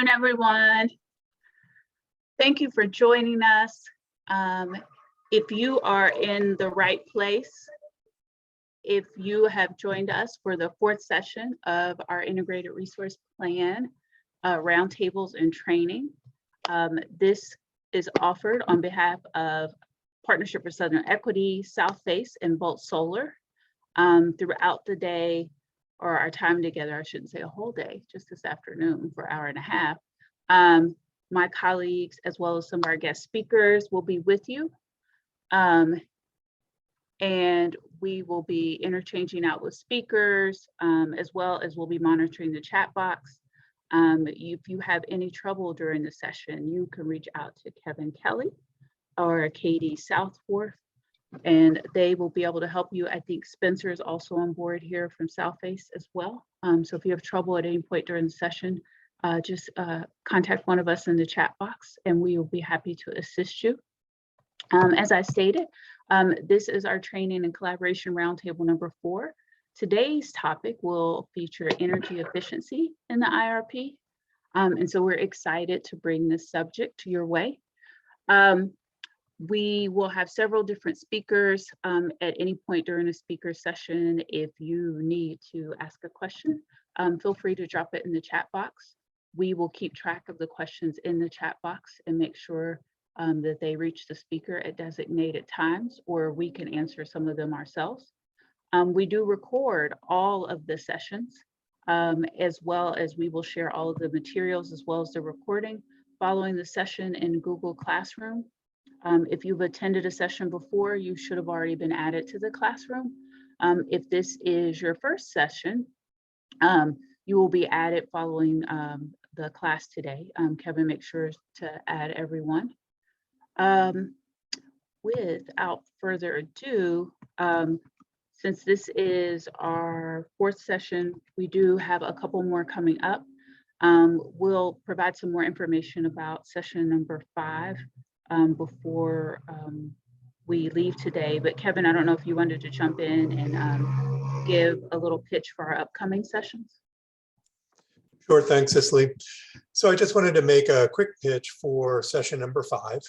afternoon, everyone. Thank you for joining us. If you are in the right place, if you have joined us for the fourth session of our Integrated Resource Plan roundtables and training, this is offered on behalf of Partnership for Southern Equity, Southface, and Volt Solar. Throughout the day, or our time together, I shouldn't say a whole day, just this afternoon for an hour and a half. My colleagues, as well as some of our guest speakers, will be with you. And we will be interchanging out with speakers, as well as we'll be monitoring the chat box. If you have any trouble during the session, you can reach out to Kevin Kelly or Katie Southworth, and they will be able to help you. I think Spencer is also on board here from Southface as well. So if you have trouble at any point during the session, just contact one of us in the chat box and we will be happy to assist you. As I stated, this is our training and collaboration roundtable number 4. Today's topic will feature energy efficiency in the IRP. And so we're excited to bring this subject to your way. We will have several different speakers at any point during a speaker session. If you need to ask a question, feel free to drop it in the chat box. We will keep track of the questions in the chat box and make sure that they reach the speaker at designated times, or we can answer some of them ourselves. We do record all of the sessions, as well as we will share all of the materials as well as the recording following the session in Google Classroom. If you've attended a session before, you should have already been added to the classroom. If this is your first session, you will be added following the class today. Kevin, make sure to add everyone. Without further ado, since this is our 4th session, we do have a couple more coming up. We'll provide some more information about session number 5 before we leave today. But Kevin, I don't know if you wanted to jump in and give a little pitch for our upcoming sessions. Sure, thanks, Cicely. So I just wanted to make a quick pitch for session number 5.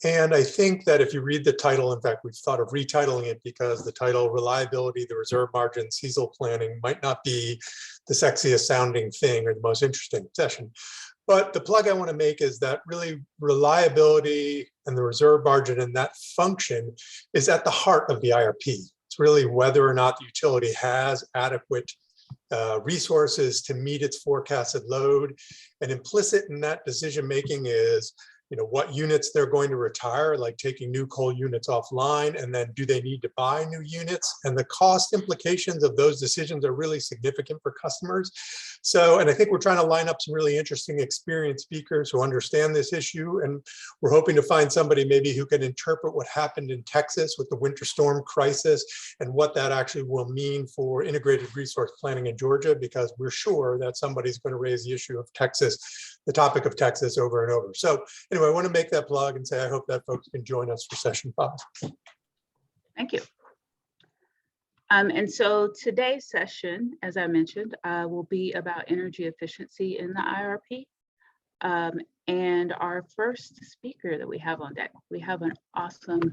And I think that if you read the title, in fact, we've thought of retitling it because the title, Reliability, the Reserve Margin, Seasonal Planning, might not be the sexiest sounding thing or the most interesting session. But the plug I want to make is that really reliability and the reserve margin and that function is at the heart of the IRP. It's really whether or not the utility has adequate resources to meet its forecasted load. And implicit in that decision making is, what units they're going to retire, like taking new coal units offline, and then do they need to buy new units? And the cost implications of those decisions are really significant for customers. So, and I think we're trying to line up some really interesting experienced speakers who understand this issue. And we're hoping to find somebody maybe who can interpret what happened in Texas with the winter storm crisis and what that actually will mean for integrated resource planning in Georgia, because we're sure that somebody's going to raise the issue of Texas, the topic of Texas, over and over. So anyway, I want to make that plug and say I hope that folks can join us for session 5. Thank you. And so today's session, as I mentioned, will be about energy efficiency in the IRP. And our first speaker that we have on deck, we have an awesome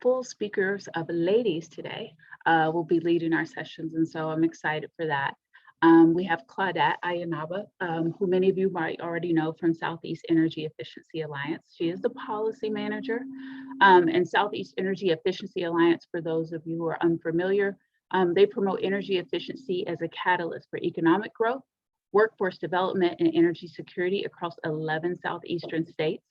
full speakers of ladies today will be leading our sessions. And so I'm excited for that. We have Claudette Ayanaba, who many of you might already know from Southeast Energy Efficiency Alliance. She is the policy manager. And Southeast Energy Efficiency Alliance, for those of you who are unfamiliar, they promote energy efficiency as a catalyst for economic growth, workforce development, and energy security across 11 southeastern states.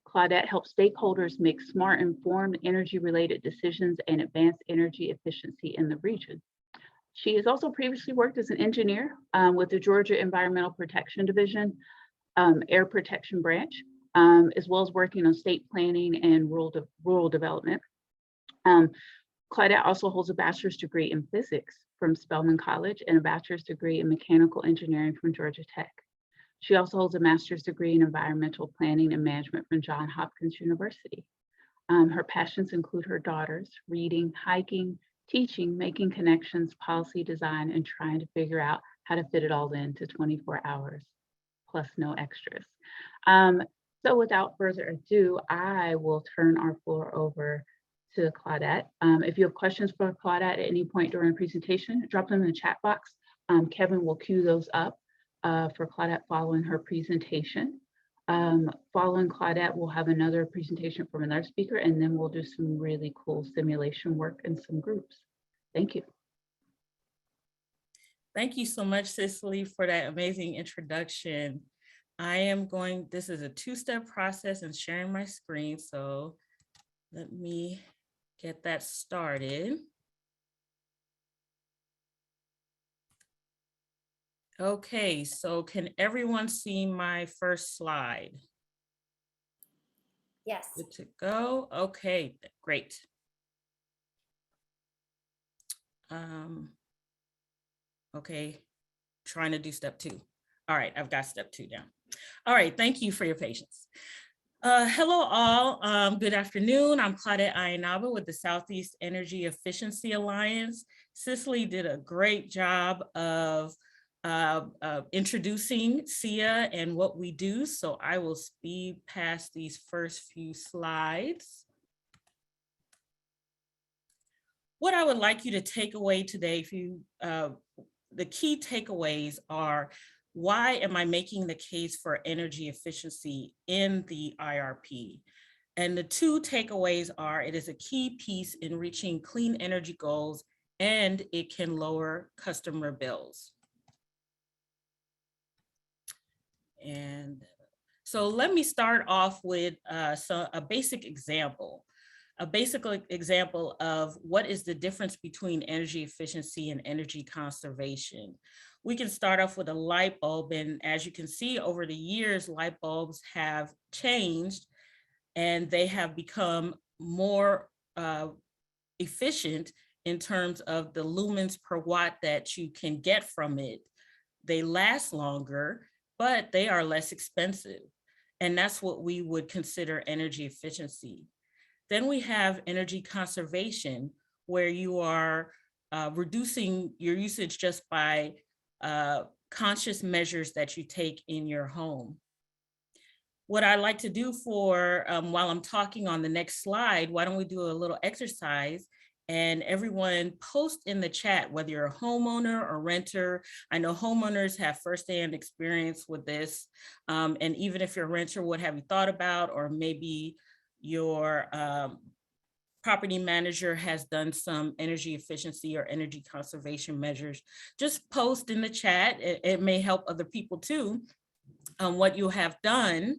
Claudette helps stakeholders make smart, informed, energy-related decisions and advance energy efficiency in the region. She has also previously worked as an engineer with the Georgia Environmental Protection Division, Air Protection Branch, as well as working on state planning and rural development. Claudette also holds a bachelor's degree in physics from Spelman College and a bachelor's degree in mechanical engineering from Georgia Tech. She also holds a master's degree in environmental planning and management from Johns Hopkins University. Her passions include her daughters, reading, hiking, teaching, making connections, policy design, and trying to figure out how to fit it all into 24 hours, plus no extras. So without further ado, I will turn our floor over to Claudette. If you have questions for Claudette at any point during the presentation, drop them in the chat box. Kevin will queue those up for Claudette following her presentation. Following Claudette, we'll have another presentation from another speaker, and then we'll do some really cool simulation work in some groups. Thank you. Thank you so much, Cicely, for that amazing introduction. This is a two-step process in sharing my screen, so let me get that started. Okay, so can everyone see my first slide? Yes. Good to go. Okay, great. Okay, trying to do step 2. All right, I've got step 2 down. All right, thank you for your patience. Hello all, good afternoon. I'm Claudette Ayanaba with the Southeast Energy Efficiency Alliance. Cicely did a great job of introducing SEIA and what we do, so I will speed past these first few slides. What I would like you to take away today, the key takeaways are, why am I making the case for energy efficiency in the IRP? And the 2 takeaways are, it is a key piece in reaching clean energy goals, and it can lower customer bills. And so let me start off with a basic example. A basic example of what is the difference between energy efficiency and energy conservation. We can start off with a light bulb, and as you can see, over the years, light bulbs have changed and they have become more efficient in terms of the lumens per watt that you can get from it. They last longer, but they are less expensive. And that's what we would consider energy efficiency. Then we have energy conservation, where you are reducing your usage just by conscious measures that you take in your home. What I like to do for, while I'm talking on the next slide, why don't we do a little exercise, and everyone post in the chat, whether you're a homeowner or renter. I know homeowners have firsthand experience with this. And even if you're a renter, what have you thought about, or maybe your property manager has done some energy efficiency or energy conservation measures. Just post in the chat. It may help other people too, what you have done,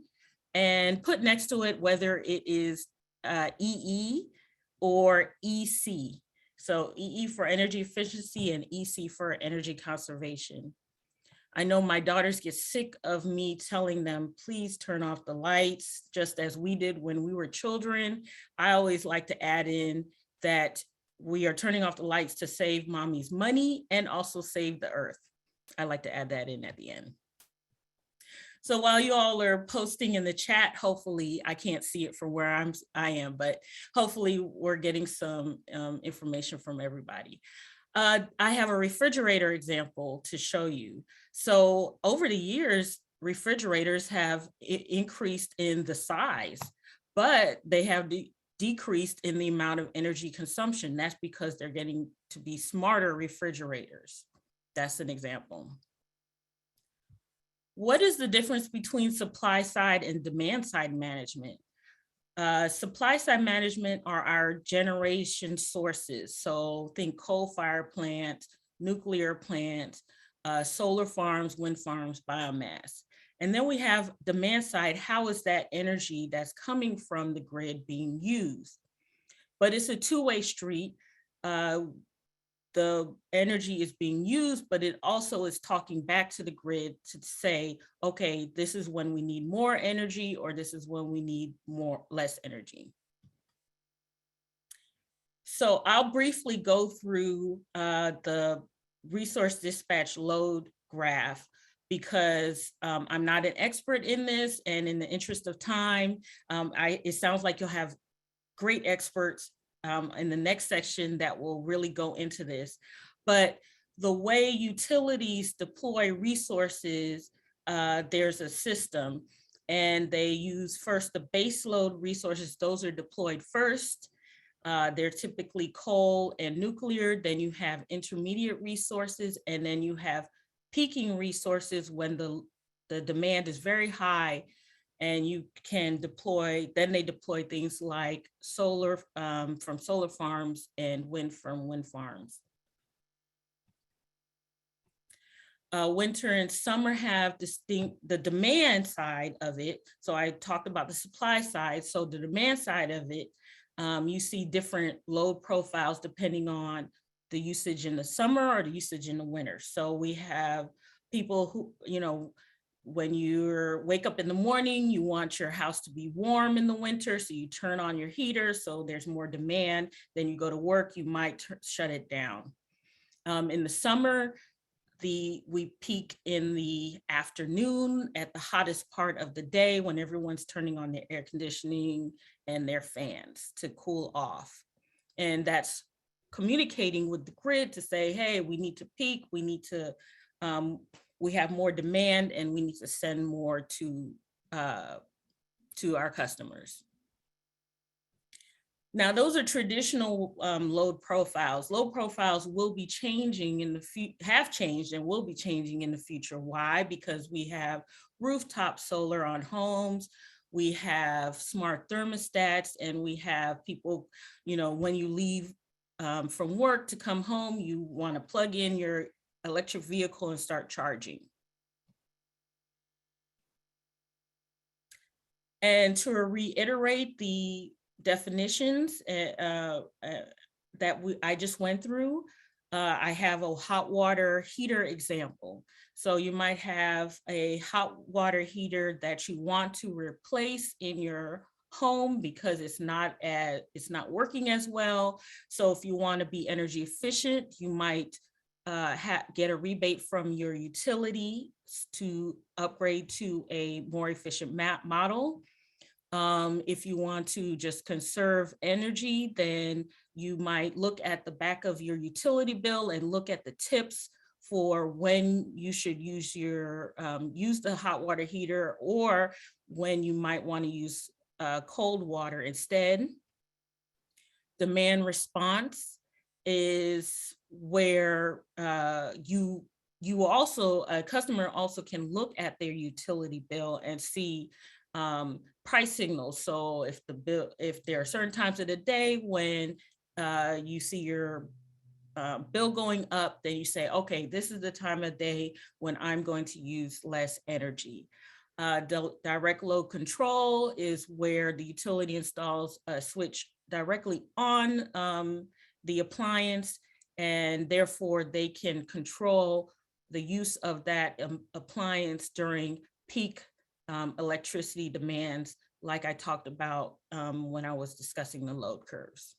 and put next to it whether it is EE or EC. So EE for energy efficiency and EC for energy conservation. I know my daughters get sick of me telling them, please turn off the lights, just as we did when we were children. I always like to add in that we are turning off the lights to save mommy's money and also save the earth. I like to add that in at the end. So while you all are posting in the chat, hopefully, I can't see it from where I am, but hopefully we're getting some information from everybody. I have a refrigerator example to show you. So over the years, refrigerators have increased in the size, but they have decreased in the amount of energy consumption. That's because they're getting to be smarter refrigerators. That's an example. What is the difference between supply side and demand side management? Supply side management are our generation sources. So think coal-fired plants, nuclear plants, solar farms, wind farms, biomass. And then we have demand side. How is that energy that's coming from the grid being used? But it's a two-way street. The energy is being used, but it also is talking back to the grid to say, okay, this is when we need more energy, or this is when we need less energy. So I'll briefly go through the resource dispatch load graph, because I'm not an expert in this, and in the interest of time, it sounds like you'll have great experts in the next section that will really go into this. But the way utilities deploy resources, there's a system, and they use first the base load resources. Those are deployed first. They're typically coal and nuclear. Then you have intermediate resources, and then you have peaking resources when the demand is very high, and you can deploy, then they deploy things like solar from solar farms and wind from wind farms. Winter and summer have the demand side of it. So I talked about the supply side. So the demand side of it, you see different load profiles depending on the usage in the summer or the usage in the winter. So we have people who, when you wake up in the morning, you want your house to be warm in the winter, so you turn on your heater, so there's more demand. Then you go to work, you might shut it down. In the summer, we peak in the afternoon at the hottest part of the day when everyone's turning on their air conditioning and their fans to cool off. And that's communicating with the grid to say, hey, we need to peak, we need to, we have more demand and we need to send more to our customers. Now, those are traditional load profiles. Load profiles will be changing in the future, have changed and will be changing in the future. Why? Because we have rooftop solar on homes, we have smart thermostats, and we have people, when you leave from work to come home, you want to plug in your electric vehicle and start charging. And to reiterate the definitions that I just went through, I have a hot water heater example. So you might have a hot water heater that you want to replace in your home because it's not working as well. So if you want to be energy efficient, you might get a rebate from your utility to upgrade to a more efficient model. If you want to just conserve energy, then you might look at the back of your utility bill and look at the tips for when you should use the hot water heater, or when you might want to use cold water instead. Demand response is where a customer also can look at their utility bill and see price signals. So if there are certain times of the day when you see your bill going up, then you say, okay, this is the time of day when I'm going to use less energy. Direct load control is where the utility installs a switch directly on the appliance, and therefore they can control the use of that appliance during peak electricity demands, like I talked about when I was discussing the load curves.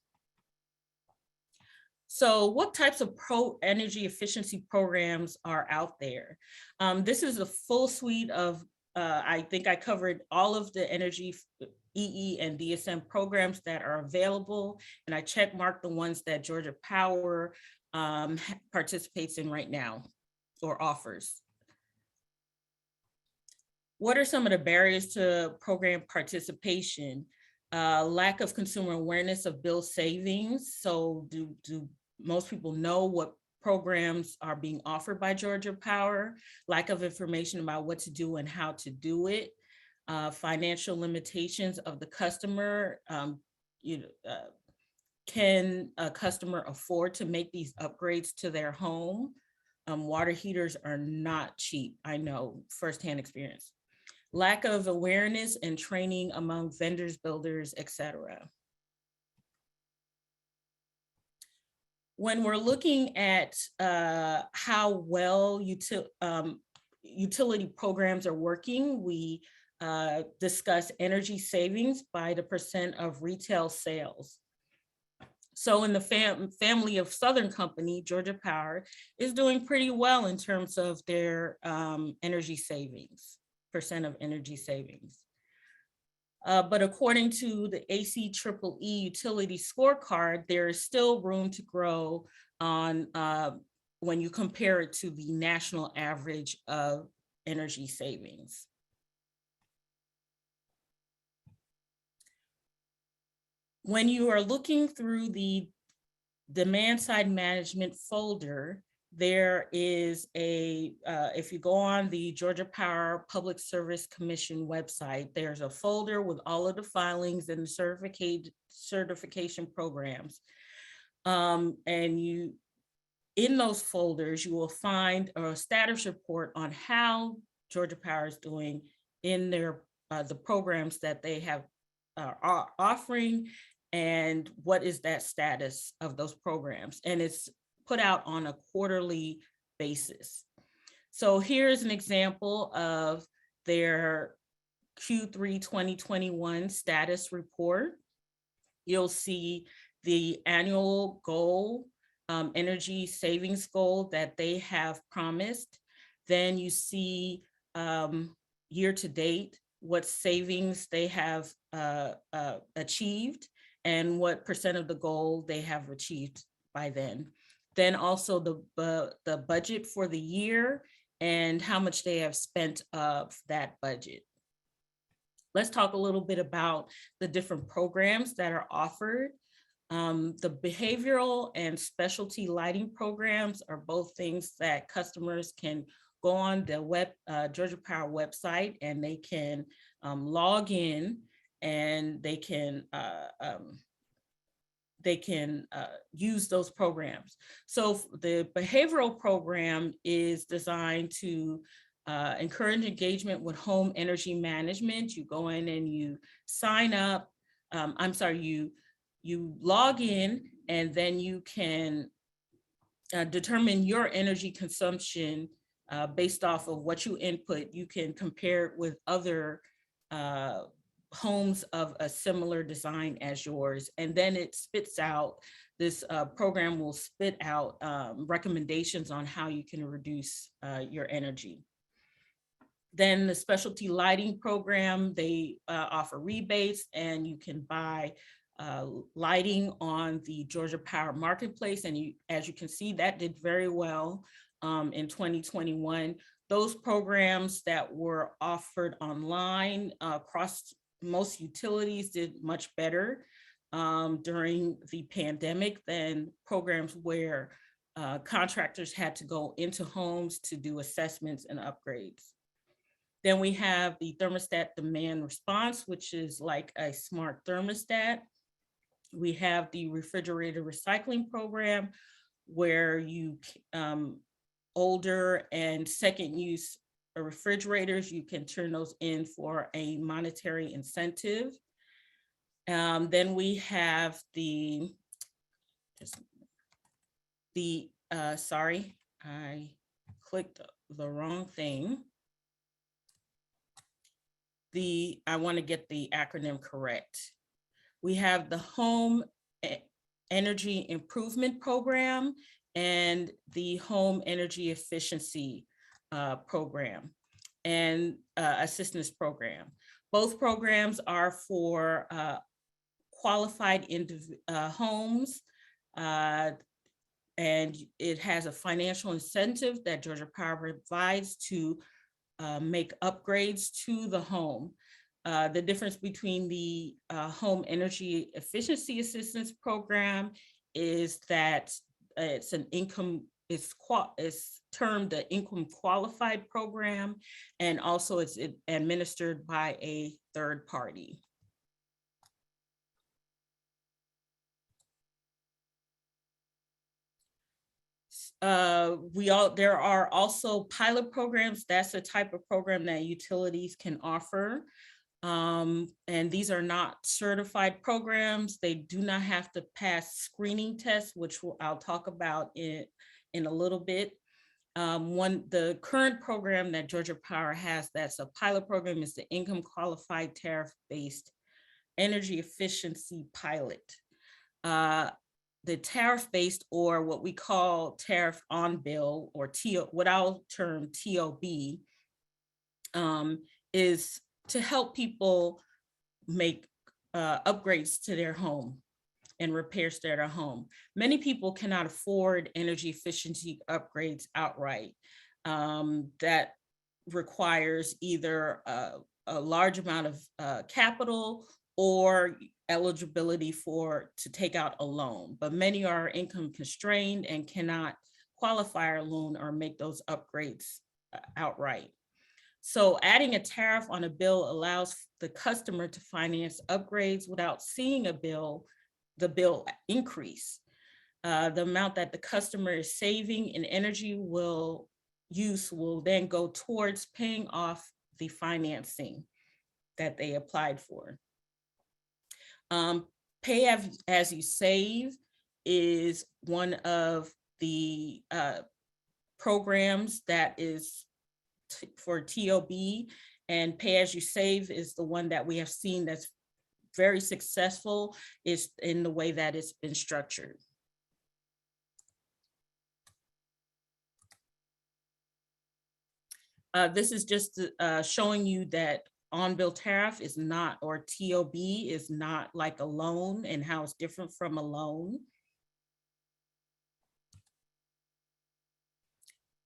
So what types of energy efficiency programs are out there? This is a full suite of, I think I covered all of the energy EE and DSM programs that are available, and I check marked the ones that Georgia Power participates in right now or offers. What are some of the barriers to program participation? Lack of consumer awareness of bill savings. So do most people know what programs are being offered by Georgia Power? Lack of information about what to do and how to do it. Financial limitations of the customer. Can a customer afford to make these upgrades to their home? Water heaters are not cheap. I know firsthand experience. Lack of awareness and training among vendors, builders, etc. When we're looking at how well utility programs are working, we discuss energy savings by the percent of retail sales. So in the family of Southern Company, Georgia Power is doing pretty well in terms of their energy savings, percent of energy savings. But according to the ACEEE utility scorecard, there is still room to grow on when you compare it to the national average of energy savings. When you are looking through the demand side management folder, there is a, if you go on the Georgia Power Public Service Commission website, there's a folder with all of the filings and the certification programs. And you, in those folders, you will find a status report on how Georgia Power is doing in their the programs that they have are offering, and what is that status of those programs. And it's put out on a quarterly basis. So here's an example of their Q3 2021 status report. You'll see the annual goal, energy savings goal that they have promised. Then you see year to date, what savings they have achieved and what percent of the goal they have achieved by then. Then also the budget for the year and how much they have spent of that budget. Let's talk a little bit about the different programs that are offered. The behavioral and specialty lighting programs are both things that customers can go on the Georgia Power website, and they can log in, and they can use those programs. So the behavioral program is designed to encourage engagement with home energy management. You go in and you sign up, you log in, and then you can determine your energy consumption based off of what you input. You can compare it with other homes of a similar design as yours. And then it spits out, this program will spit out recommendations on how you can reduce your energy. Then the specialty lighting program, they offer rebates, and you can buy lighting on the Georgia Power Marketplace. And as you can see, that did very well in 2021. Those programs that were offered online across most utilities did much better during the pandemic than programs where contractors had to go into homes to do assessments and upgrades. Then we have the thermostat demand response, which is like a smart thermostat. We have the refrigerator recycling program, where you older and second use refrigerators, you can turn those in for a monetary incentive. Then we have sorry, I clicked the wrong thing. I want to get the acronym correct. We have the Home Energy Improvement Program and the Home Energy Efficiency Program and Assistance Program. Both programs are for qualified homes, and it has a financial incentive that Georgia Power provides to make upgrades to the home. The difference between the Home Energy Efficiency Assistance Program is that it's an income, it's termed the income qualified program, and also it's administered by a third party. There are also pilot programs. That's a type of program that utilities can offer. And these are not certified programs. They do not have to pass screening tests, which I'll talk about in a little bit. The current program that Georgia Power has that's a pilot program is the Income Qualified Tariff-Based Energy Efficiency Pilot. The tariff-based, or what we call tariff on bill, or what I'll term TOB, is to help people make upgrades to their home. and repairs to their home. Many people cannot afford energy efficiency upgrades outright. That requires either a large amount of capital or eligibility to take out a loan, but many are income constrained and cannot qualify a loan or make those upgrades outright. So adding a tariff on a bill allows the customer to finance upgrades without seeing the bill increase. The amount that the customer is saving in energy use will then go towards paying off the financing that they applied for. Pay as you save is one of the programs that is for TOB, and pay as you save is the one that we have seen that's very successful, is in the way that it's been structured. This is just showing you that on-bill tariff is not, or TOB is not like a loan, and how it's different from a loan.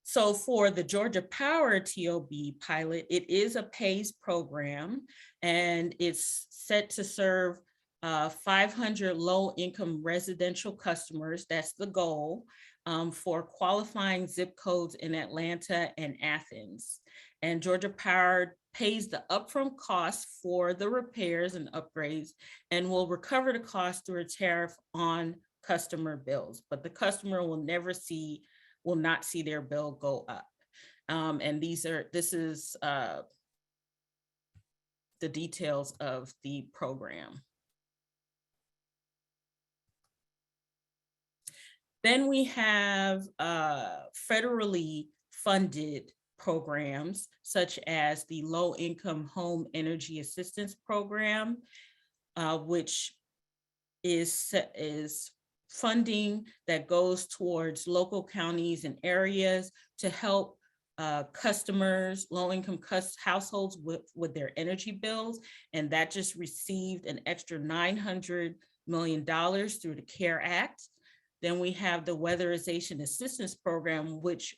So for the Georgia Power TOB pilot, it is a PAYS program, and it's set to serve 500 low-income residential customers. That's the goal, for qualifying zip codes in Atlanta and Athens. And Georgia Power pays the upfront costs for the repairs and upgrades and will recover the cost through a tariff on customer bills, but the customer will not see their bill go up. And this is the details of the program. Then we have federally funded programs, such as the Low Income Home Energy Assistance Program, which is funding that goes towards local counties and areas to help customers, low-income households with their energy bills. And that just received an extra $900 million through the CARE Act. Then we have the Weatherization Assistance Program, which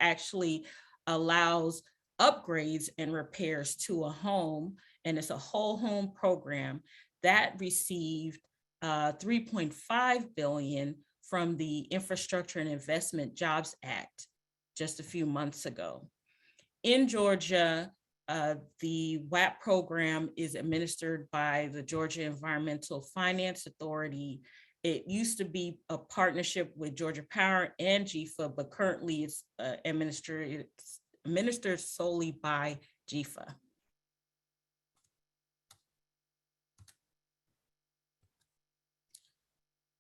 actually allows upgrades and repairs to a home, and it's a whole home program that received $3.5 billion from the Infrastructure and Investment Jobs Act just a few months ago. In Georgia, the WAP program is administered by the Georgia Environmental Finance Authority. It used to be a partnership with Georgia Power and GFA, but currently it's administered solely by GFA.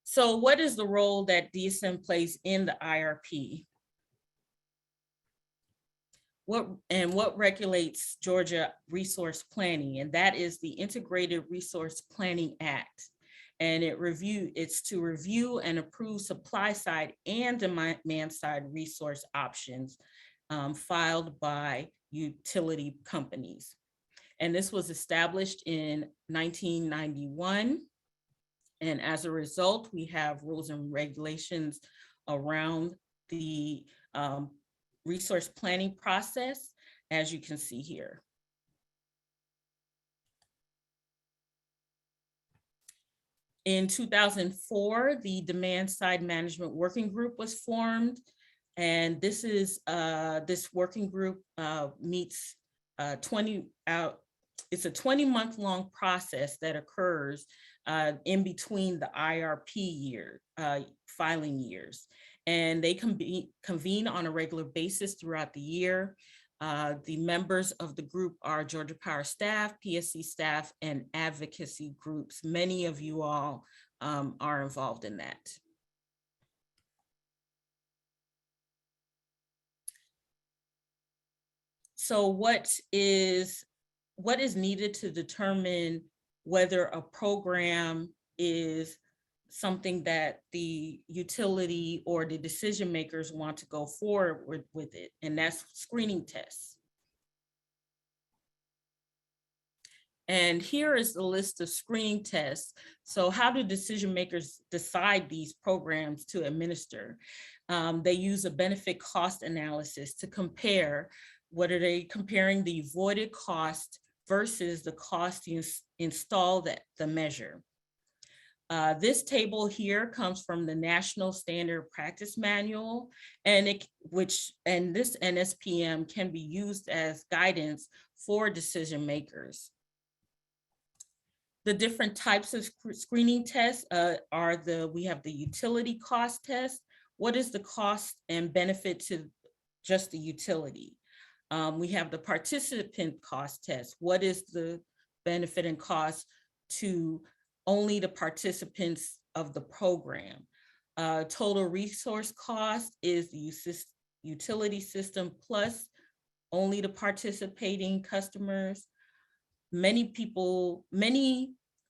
So what is the role that DSM plays in the IRP? What regulates Georgia resource planning? And that is the Integrated Resource Planning Act. And it's to review and approve supply side and demand side resource options filed by utility companies. And this was established in 1991. And as a result, we have rules and regulations around the resource planning process, as you can see here. In 2004, the Demand Side Management Working Group was formed. And this working group meets it's a 20-month-long process that occurs in between the IRP filing years. And they convene on a regular basis throughout the year. The members of the group are Georgia Power staff, PSC staff, and advocacy groups. Many of you all are involved in that. So what is needed to determine whether a program is something that the utility or the decision makers want to go forward with it, and that's screening tests. And here is the list of screening tests. So how do decision makers decide these programs to administer? They use a benefit cost analysis to compare, what are they comparing, the avoided cost versus the cost to install the measure. This table here comes from the National Standard Practice Manual, and this NSPM can be used as guidance for decision makers. The different types of screening tests we have the utility cost test. What is the cost and benefit to just the utility? We have the participant cost test. What is the benefit and cost to only the participants of the program? Total resource cost is the utility system plus only the participating customers. Many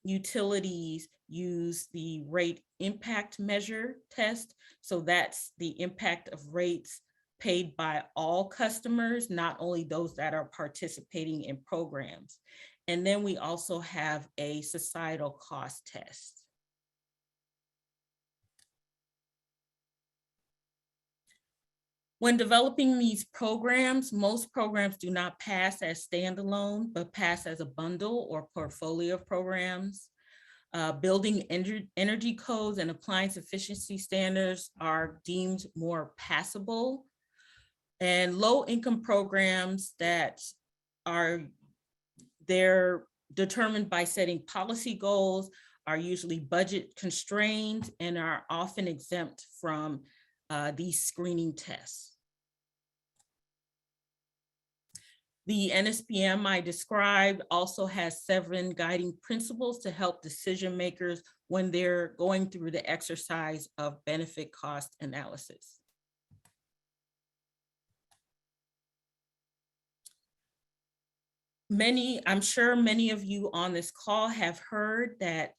utilities use the rate impact measure test. So that's the impact of rates paid by all customers, not only those that are participating in programs. And then we also have a societal cost test. When developing these programs, most programs do not pass as standalone, but pass as a bundle or portfolio of programs. Building energy codes and appliance efficiency standards are deemed more passable. And low income programs they're determined by setting policy goals, are usually budget constrained, and are often exempt from these screening tests. The NSPM I described also has 7 guiding principles to help decision makers when they're going through the exercise of benefit cost analysis. I'm sure many of you on this call have heard that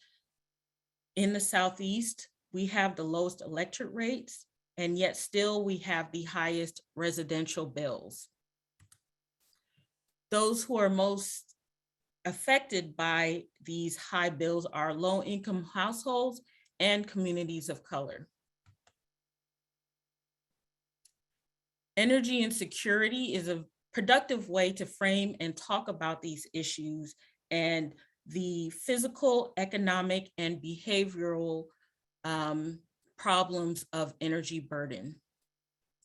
in the Southeast, we have the lowest electric rates, and yet still we have the highest residential bills. Those who are most affected by these high bills are low-income households and communities of color. Energy insecurity is a productive way to frame and talk about these issues and the physical, economic, and behavioral problems of energy burden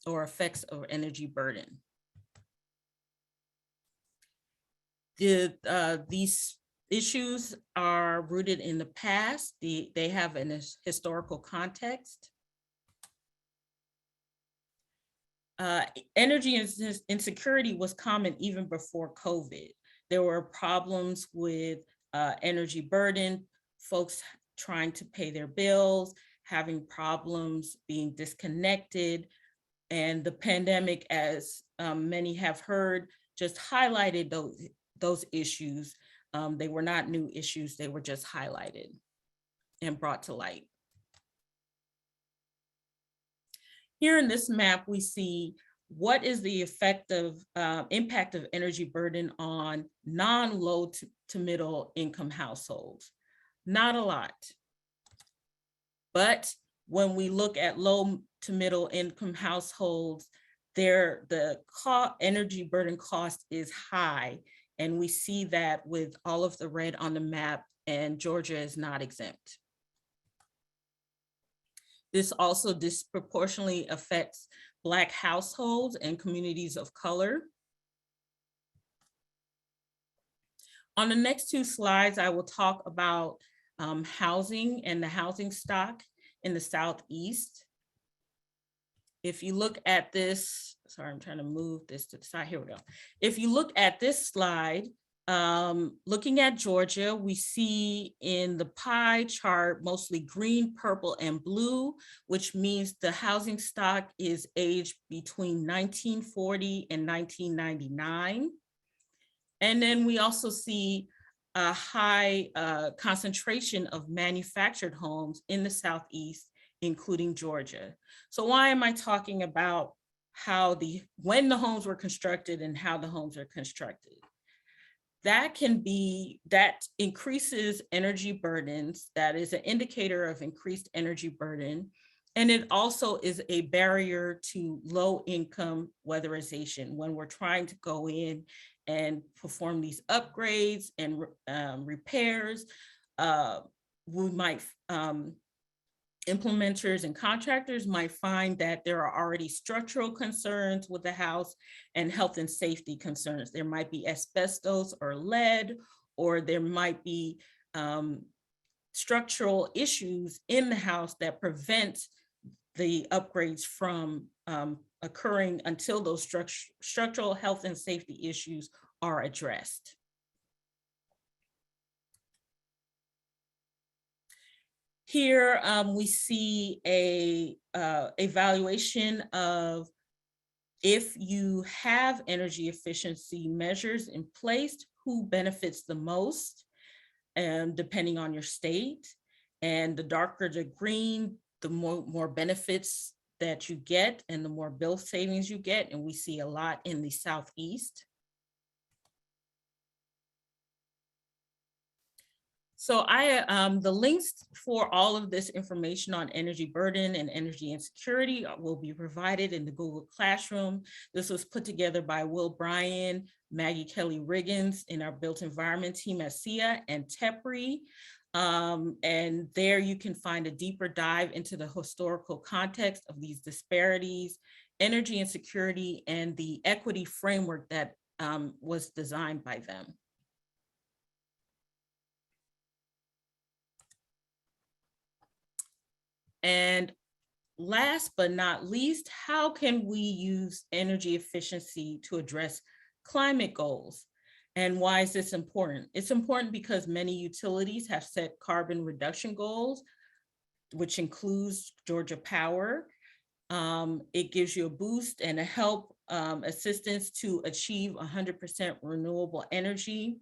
or effects of energy burden. These issues are rooted in the past. They have an historical context. Energy insecurity was common even before COVID. There were problems with energy burden, folks trying to pay their bills, having problems being disconnected, and the pandemic, as many have heard, just highlighted those issues. They were not new issues, they were just highlighted and brought to light. Here in this map, we see what is the impact of energy burden on non-low to middle income households. Not a lot. But when we look at low to middle income households, the energy burden cost is high. And we see that with all of the red on the map, and Georgia is not exempt. This also disproportionately affects Black households and communities of color. On the next 2 slides, I will talk about housing and the housing stock in the Southeast. If you look at this, sorry, I'm trying to move this to the side, here we go. If you look at this slide, looking at Georgia, we see in the pie chart mostly green, purple, and blue, which means the housing stock is aged between 1940 and 1999. And then we also see a high concentration of manufactured homes in the Southeast, including Georgia. So why am I talking about when the homes were constructed and how the homes are constructed? that increases energy burdens. That is an indicator of increased energy burden. And it also is a barrier to low income weatherization when we're trying to go in and perform these upgrades and repairs. We might, implementers and contractors might find that there are already structural concerns with the house and health and safety concerns. There might be asbestos or lead, or there might be structural issues in the house that prevent the upgrades from occurring until those structural health and safety issues are addressed. Here we see a evaluation of if you have energy efficiency measures in place, who benefits the most, depending on your state. And the darker the green, the more benefits that you get and the more bill savings you get. And we see a lot in the Southeast. So the links for all of this information on energy burden and energy insecurity will be provided in the Google Classroom. This was put together by Will Bryan, Maggie Kelly Riggins in our built environment team at SIA, and TEPRI. And there you can find a deeper dive into the historical context of these disparities, energy insecurity, and the equity framework that was designed by them. And last but not least, how can we use energy efficiency to address climate goals? And why is this important? It's important because many utilities have set carbon reduction goals, which includes Georgia Power. It gives you a boost and a help assistance to achieve 100% renewable energy.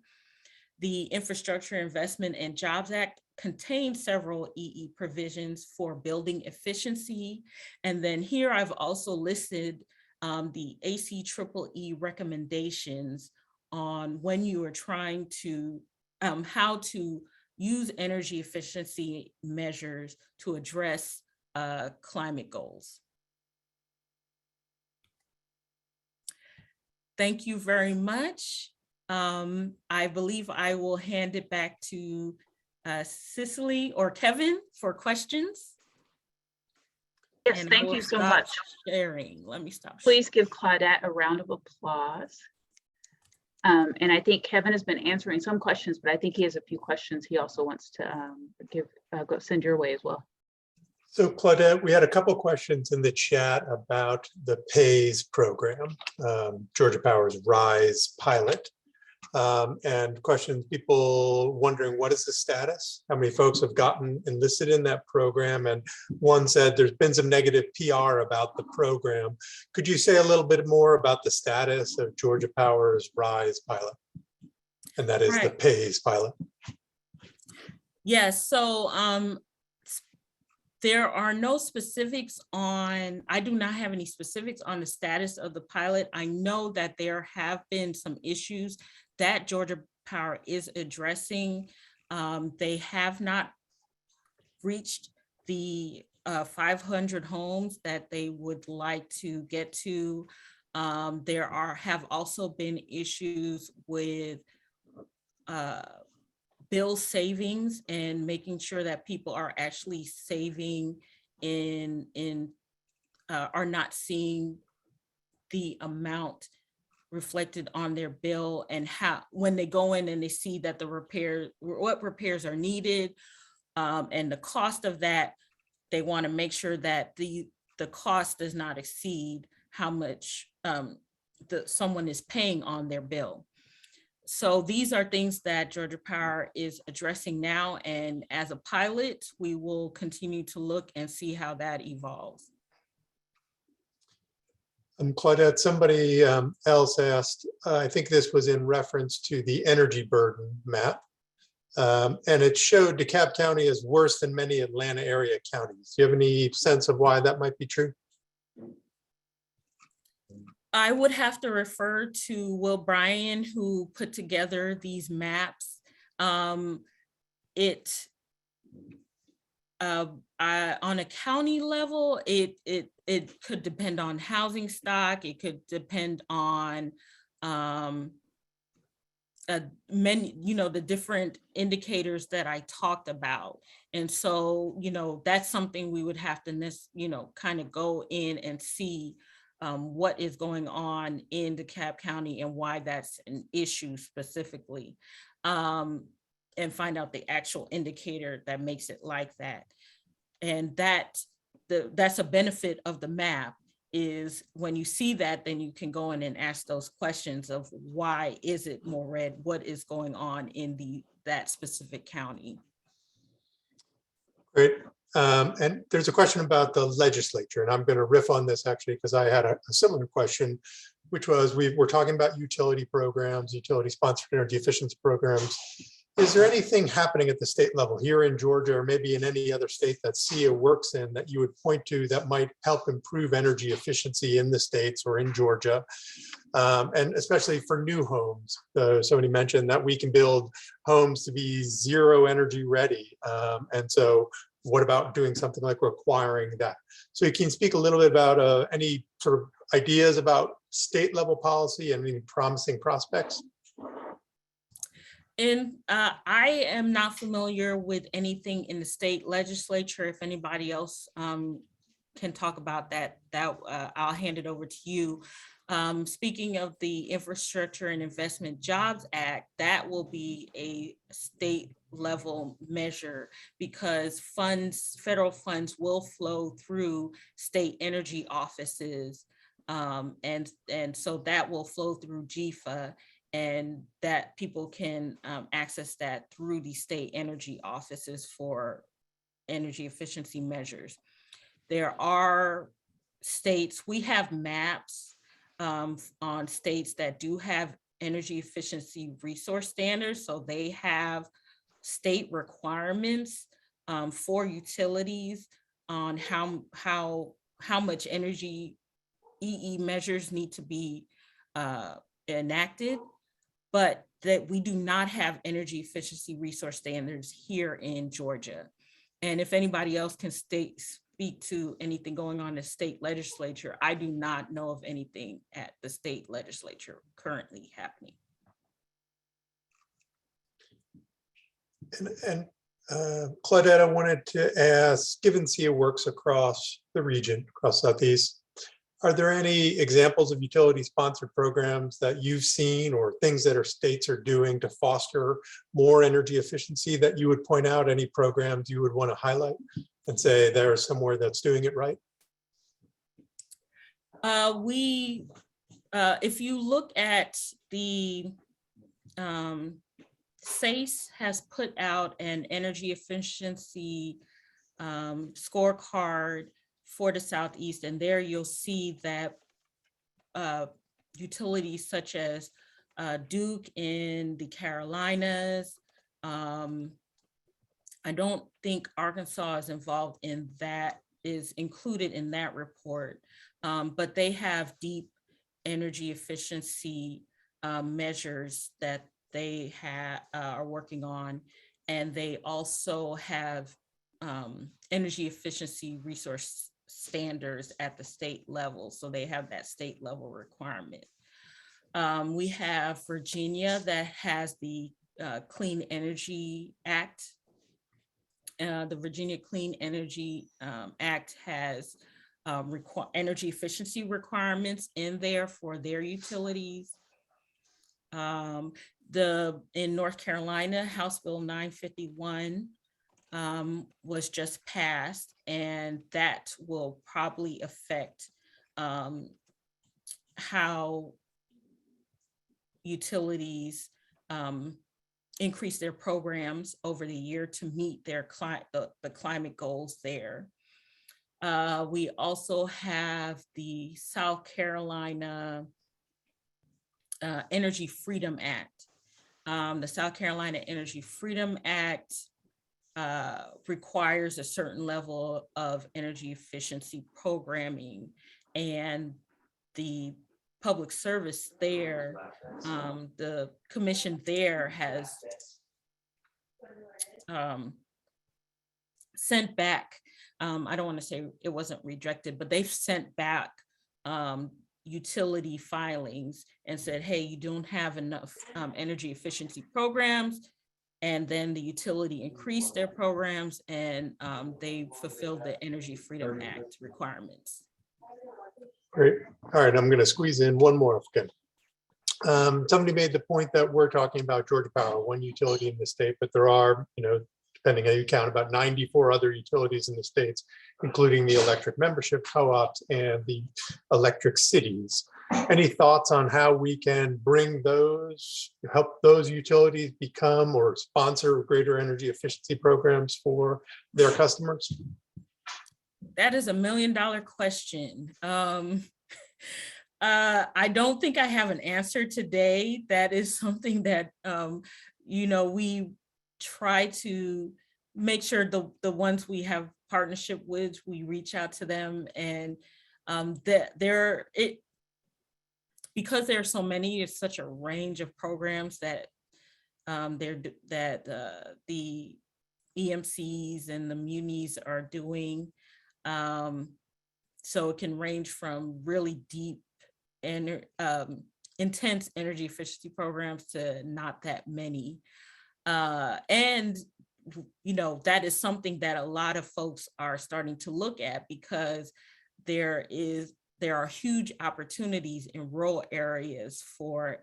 The Infrastructure Investment and Jobs Act contains several EE provisions for building efficiency. And then here I've also listed the ACEEE recommendations on when you are trying to, how to use energy efficiency measures to address climate goals. Thank you very much. I believe I will hand it back to Cicely or Kevin for questions. Yes, And thank you so much. Sharing. Let me stop. Please give Claudette a round of applause. And I think Kevin has been answering some questions, but I think he has a few questions he also wants to send your way as well. So Claudette, we had a couple questions in the chat about the PAYS program, Georgia Power's RISE pilot. And questions, people wondering what is the status? How many folks have gotten enlisted in that program? And one said there's been some negative PR about the program. Could you say a little bit more about the status of Georgia Power's RISE pilot? And that is the PAYS pilot. Yes, so there are no specifics on, I do not have any specifics on the status of the pilot. I know that there have been some issues that Georgia Power is addressing. They have not reached the 500 homes that they would like to get to. There have also been issues with bill savings and making sure that people are actually saving are not seeing the amount reflected on their bill, and how when they go in and they see that what repairs are needed and the cost of that, they want to make sure that the cost does not exceed how much someone is paying on their bill. So these are things that Georgia Power is addressing now, and as a pilot, we will continue to look and see how that evolves. Claudette, somebody else asked, I think this was in reference to the energy burden map, and it showed DeKalb County is worse than many Atlanta area counties. Do you have any sense of why that might be true? I would have to refer to Will Bryan, who put together these maps. On a county level, it could depend on housing stock. It could depend on many, the different indicators that I talked about. And so, that's something we would have to, kind of go in and see what is going on in DeKalb County and why that's an issue specifically, and find out the actual indicator that makes it like that. And that's a benefit of the map, is when you see that, then you can go in and ask those questions of why is it more red? What is going on in that specific county? Great. And there's a question about the legislature, and I'm going to riff on this actually because I had a similar question, which was we're talking about utility programs, utility sponsored energy efficiency programs. Is there anything happening at the state level here in Georgia or maybe in any other state that SEIA works in that you would point to that might help improve energy efficiency in the states or in Georgia? And especially for new homes. Somebody mentioned that we can build homes to be zero energy ready. And so what about doing something like requiring that? So you can speak a little bit about any sort of ideas about state level policy and any promising prospects? And I am not familiar with anything in the state legislature. If anybody else can talk about that, I'll hand it over to you. Speaking of the Infrastructure and Investment Jobs Act, that will be a state level measure because federal funds will flow through state energy offices. And so that will flow through GFA, and that people can access that through the state energy offices for energy efficiency measures. There are states, we have maps on states that do have energy efficiency resource standards. So they have state requirements for utilities on how much energy EE measures need to be enacted, but that we do not have energy efficiency resource standards here in Georgia. And if anybody else can speak to anything going on in the state legislature, I do not know of anything at the state legislature currently happening. And Claudette, I wanted to ask, given SEIA works across the region, across Southeast, are there any examples of utility-sponsored programs that you've seen or things that our states are doing to foster more energy efficiency that you would point out? Any programs you would want to highlight and say there's somewhere that's doing it right? If you look at the SACE has put out an energy efficiency scorecard for the Southeast, and there you'll see that utilities such as Duke in the Carolinas, I don't think Arkansas is involved in that, is included in that report, but they have deep energy efficiency measures that they are working on, and they also have energy efficiency resource standards at the state level. So they have that state level requirement. We have Virginia that has the Clean Energy Act. The Virginia Clean Energy Act has energy efficiency requirements in there for their utilities. In North Carolina, House Bill 951 was just passed, and that will probably affect how utilities increase their programs over the year to meet their the climate goals there. We also have the South Carolina Energy Freedom Act. The South Carolina Energy Freedom Act requires a certain level of energy efficiency programming, and the public service there, the commission there has sent back, I don't want to say it wasn't rejected, but they've sent back utility filings and said, hey, you don't have enough energy efficiency programs. And then the utility increased their programs, and they fulfilled the Energy Freedom Act requirements. Great. All right, I'm going to squeeze in one more if I can. Somebody made the point that we're talking about Georgia Power, one utility in the state, but there are, depending on how you count, about 94 other utilities in the states, including the electric membership co-ops and the electric cities. Any thoughts on how we can help those utilities become or sponsor greater energy efficiency programs for their customers? That is $1 million question. I don't think I have an answer today. That is something that, we try to make sure the ones we have partnership with, we reach out to them, and because there are so many, it's such a range of programs that the EMCs and the munis are doing. So it can range from really deep and intense energy efficiency programs to not that many. And that is something that a lot of folks are starting to look at, because there are huge opportunities in rural areas for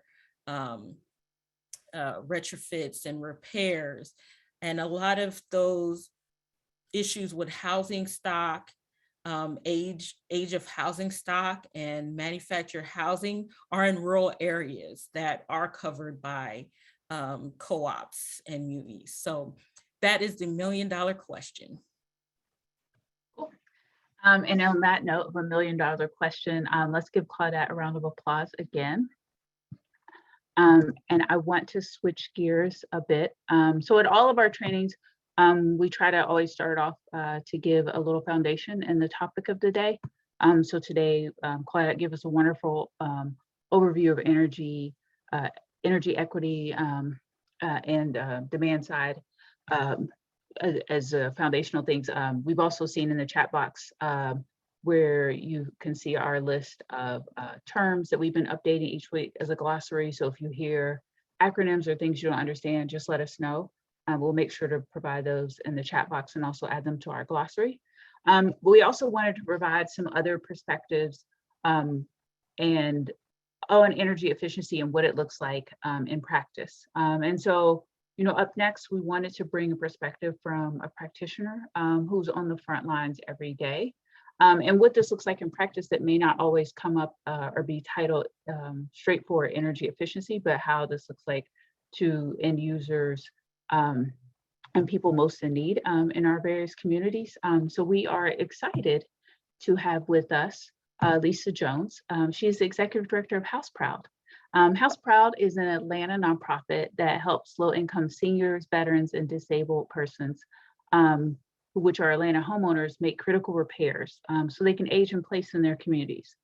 retrofits and repairs. And a lot of those issues with housing stock, age of housing stock and manufactured housing are in rural areas that are covered by co-ops and munis. So that is the $1 million question. Cool. And on that note of $1 million question, let's give Claudette a round of applause again. And I want to switch gears a bit. So at all of our trainings, we try to always start off to give a little foundation in the topic of the day. So today, Claudette gave us a wonderful overview of energy equity and demand side as foundational things. We've also seen in the chat box where you can see our list of terms that we've been updating each week as a glossary. So if you hear acronyms or things you don't understand, just let us know. We'll make sure to provide those in the chat box and also add them to our glossary. But we also wanted to provide some other perspectives on energy efficiency and what it looks like in practice. And so, up next, we wanted to bring a perspective from a practitioner who's on the front lines every day. And what this looks like in practice that may not always come up or be titled straightforward energy efficiency, but how this looks like to end users and people most in need in our various communities. So we are excited to have with us Lisa Jones. She is the executive director of House Proud. House Proud is an Atlanta nonprofit that helps low-income seniors, veterans, and disabled persons, which are Atlanta homeowners, make critical repairs so they can age in place in their communities.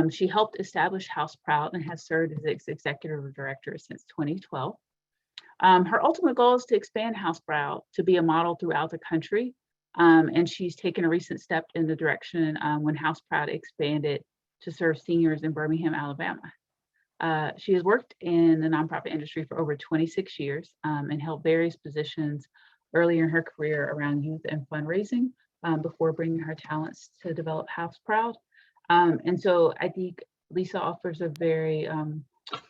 She helped establish House Proud and has served as its executive director since 2012. Her ultimate goal is to expand House Proud to be a model throughout the country. And she's taken a recent step in the direction when House Proud expanded to serve seniors in Birmingham, Alabama. She has worked in the nonprofit industry for over 26 years and held various positions earlier in her career around youth and fundraising before bringing her talents to develop House Proud. And so I think Lisa offers a very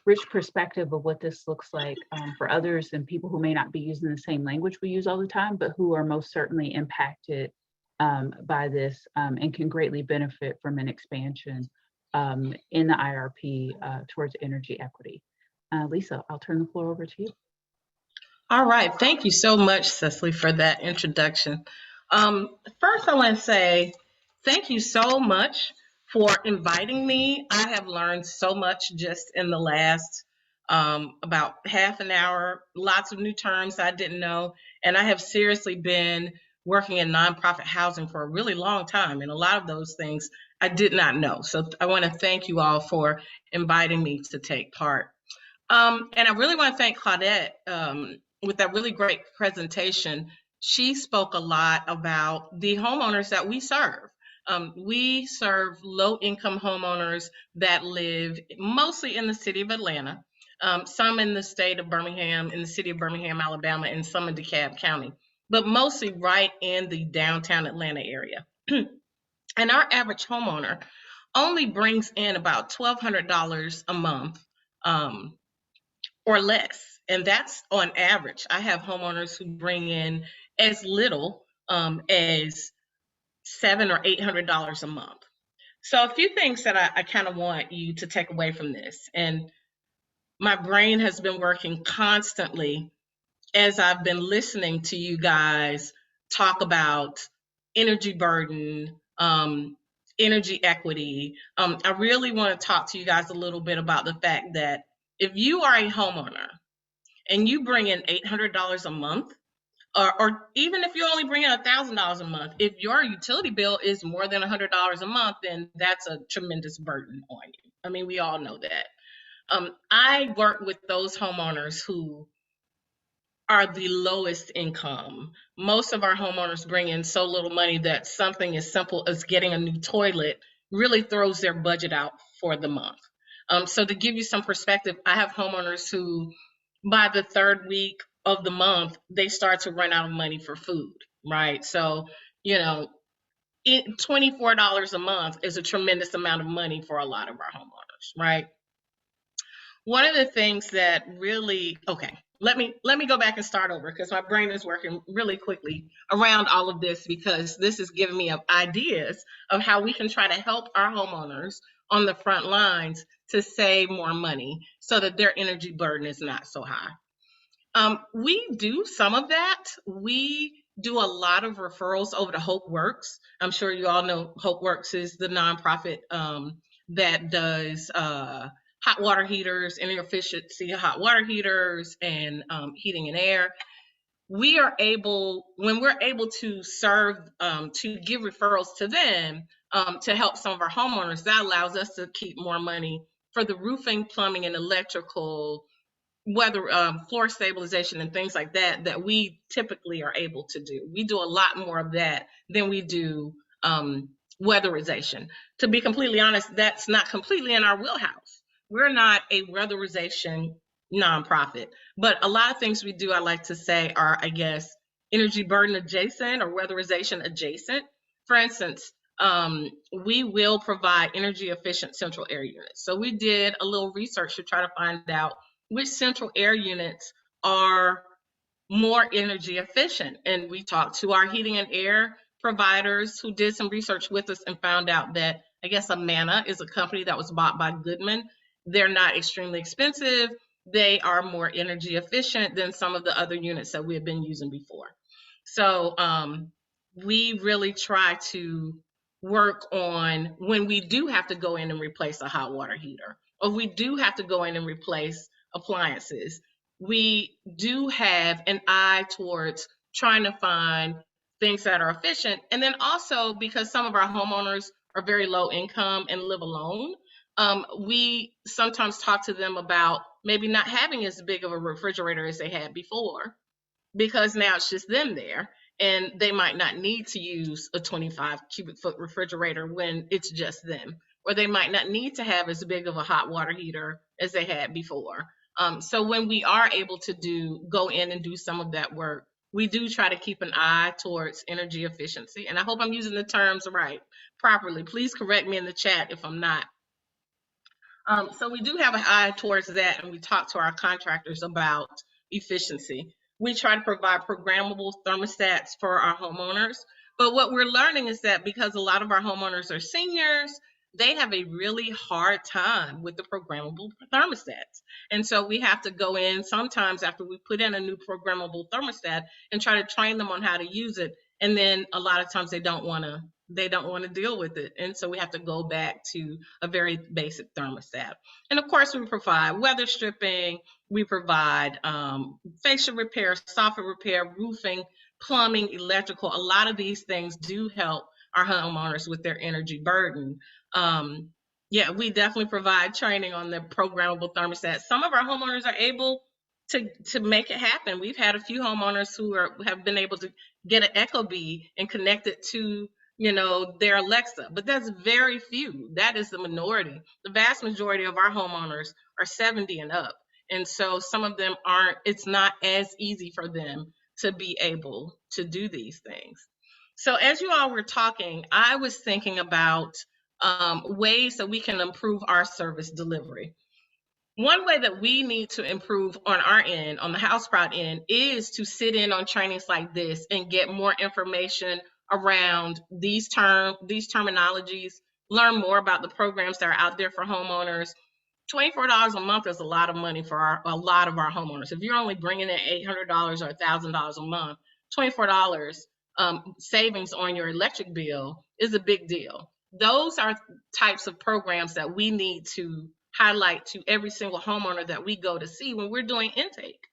rich perspective of what this looks like for others and people who may not be using the same language we use all the time, but who are most certainly impacted by this and can greatly benefit from an expansion in the IRP towards energy equity. Lisa, I'll turn the floor over to you. All right, thank you so much, Cecily, for that introduction. First, I want to say thank you so much for inviting me. I have learned so much just in the last about half an hour, lots of new terms I didn't know, and I have seriously been working in nonprofit housing for a really long time, and a lot of those things I did not know. So I want to thank you all for inviting me to take part. And I really want to thank Claudette with that really great presentation. She spoke a lot about the homeowners that we serve. We serve low-income homeowners that live mostly in the city of Atlanta, some in the state of Birmingham, in the city of Birmingham, Alabama, and some in DeKalb County, but mostly right in the downtown Atlanta area. And our average homeowner only brings in about $1,200 a month or less. And that's on average. I have homeowners who bring in as little as $700 or $800 a month. So a few things that I kind of want you to take away from this. And my brain has been working constantly as I've been listening to you guys talk about energy burden, energy equity. I really want to talk to you guys a little bit about the fact that if you are a homeowner and you bring in $800 a month, or even if you only bring in $1,000 a month, if your utility bill is more than $100 a month, then that's a tremendous burden on you. I mean, we all know that. I work with those homeowners who are the lowest income. Most of our homeowners bring in so little money that something as simple as getting a new toilet really throws their budget out for the month. So to give you some perspective, I have homeowners who by the third week of the month, they start to run out of money for food, right? So, you know, $24 a month is a tremendous amount of money for a lot of our homeowners, right? One of the things that really, okay, let me go back and start over because my brain is working really quickly around all of this because this is giving me ideas of how we can try to help our homeowners on the front lines to save more money so that their energy burden is not so high. We do some of that. We do a lot of referrals over to HopeWorks. I'm sure you all know HopeWorks is the nonprofit that does hot water heaters, energy efficiency hot water heaters, and heating and air. We are able, when we're able to serve, to give referrals to them to help some of our homeowners, that allows us to keep more money for the roofing, plumbing, and electrical, weather, floor stabilization and things like that, that we typically are able to do. We do a lot more of that than we do weatherization. To be completely honest, that's not completely in our wheelhouse. We're not a weatherization nonprofit, but a lot of things we do, I like to say, are, I guess, energy burden adjacent or weatherization adjacent. For instance, we will provide energy efficient central air units. So we did a little research to try to find out which central air units are more energy efficient. And we talked to our heating and air providers who did some research with us and found out that, I guess, Amana is a company that was bought by Goodman. They're not extremely expensive. They are more energy efficient than some of the other units that we have been using before. So we really try to work on when we do have to go in and replace a hot water heater, or we do have to go in and replace appliances, we do have an eye towards trying to find things that are efficient. And then also, because some of our homeowners are very low income and live alone, we sometimes talk to them about maybe not having as big of a refrigerator as they had before, because now it's just them there. And they might not need to use a 25 cubic foot refrigerator when it's just them. Or they might not need to have as big of a hot water heater as they had before. So when we are able to go in and do some of that work, we do try to keep an eye towards energy efficiency. And I hope I'm using the terms properly. Please correct me in the chat if I'm not. So we do have an eye towards that, and we talk to our contractors about efficiency. We try to provide programmable thermostats for our homeowners. But what we're learning is that because a lot of our homeowners are seniors, they have a really hard time with the programmable thermostats. And so we have to go in sometimes after we put in a new programmable thermostat and try to train them on how to use it. And then a lot of times they don't want to deal with it. And so we have to go back to a very basic thermostat. And of course, we provide weather stripping, we provide facial repair, soffit repair, roofing, plumbing, electrical. A lot of these things do help our homeowners with their energy burden. Yeah, we definitely provide training on the programmable thermostat. Some of our homeowners are able to make it happen. We've had a few homeowners who have been able to get an Ecobee and connect it to, you know, their Alexa, but that's very few. That is the minority. The vast majority of our homeowners are 70 and up. And so some of them aren't, it's not as easy for them to be able to do these things. So as you all were talking, I was thinking about ways that we can improve our service delivery. One way that we need to improve on our end, on the House Proud end, is to sit in on trainings like this and get more information around these terminologies, learn more about the programs that are out there for homeowners. $24 a month is a lot of money for a lot of our homeowners. If you're only bringing in $800 or $1,000 a month, $24 savings on your electric bill is a big deal. Those are types of programs that we need to highlight to every single homeowner that we go to see when we're doing intake.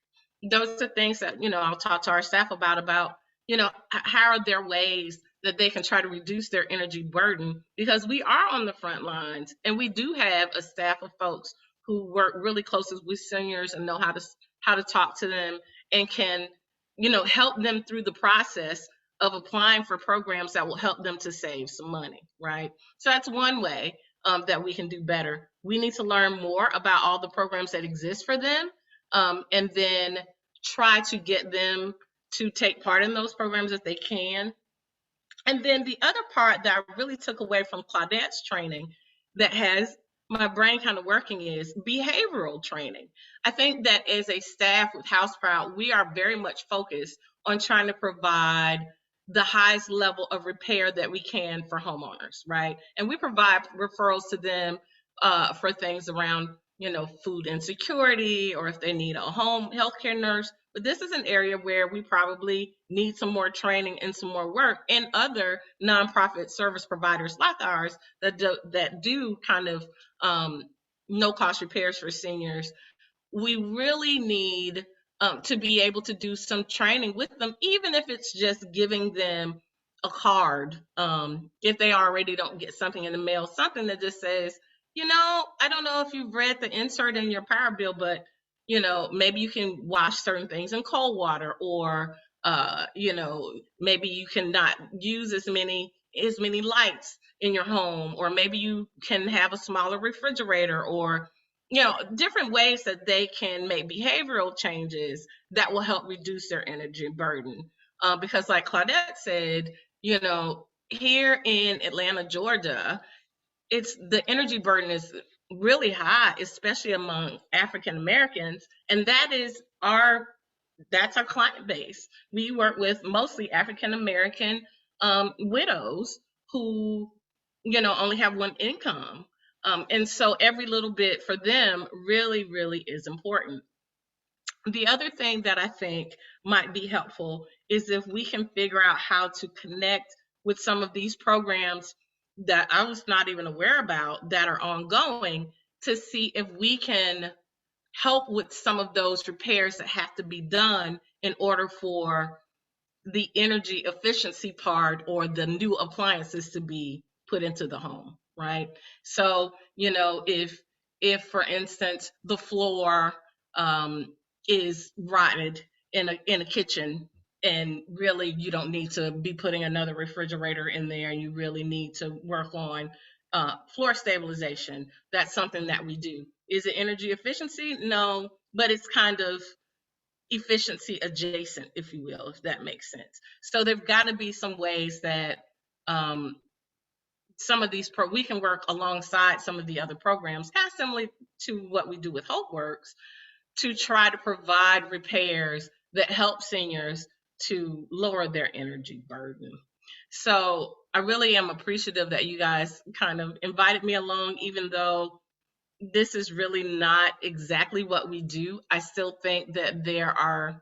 Those are things that, you know, I'll talk to our staff about, you know, how are there ways that they can try to reduce their energy burden, because we are on the front lines and we do have a staff of folks who work really closely with seniors and know how to talk to them and can, you know, help them through the process of applying for programs that will help them to save some money, right? So that's one way that we can do better. We need to learn more about all the programs that exist for them, and then try to get them to take part in those programs if they can. And then the other part that I really took away from Claudette's training that has my brain kind of working is behavioral training. I think that as a staff with House Proud, we are very much focused on trying to provide the highest level of repair that we can for homeowners, right? And we provide referrals to them for things around, you know, food insecurity, or if they need a home healthcare nurse. But this is an area where we probably need some more training and some more work, and other nonprofit service providers like ours that do kind of no-cost repairs for seniors. We really need to be able to do some training with them, even if it's just giving them a card. If they already don't get something in the mail, something that just says, you know, I don't know if you've read the insert in your power bill, but, you know, maybe you can wash certain things in cold water, or, you know, maybe you cannot use as many lights in your home, or maybe you can have a smaller refrigerator, or, you know, different ways that they can make behavioral changes that will help reduce their energy burden. Because like Claudette said, you know, here in Atlanta, Georgia, the energy burden is really high, especially among African Americans, and that's our client base. We work with mostly African American widows who, you know, only have one income. And so every little bit for them really, really is important. The other thing that I think might be helpful is if we can figure out how to connect with some of these programs that I was not even aware about that are ongoing, to see if we can help with some of those repairs that have to be done in order for the energy efficiency part or the new appliances to be put into the home, right? So, you know, if for instance the floor is rotted in a kitchen, and really you don't need to be putting another refrigerator in there, and you really need to work on floor stabilization, that's something that we do. Is it energy efficiency? No, but it's kind of efficiency adjacent, if you will, if that makes sense. So there've got to be some ways that some of these we can work alongside some of the other programs, kind of similar to what we do with HopeWorks, to try to provide repairs that help seniors to lower their energy burden. So I really am appreciative that you guys kind of invited me along, even though this is really not exactly what we do. I still think that there are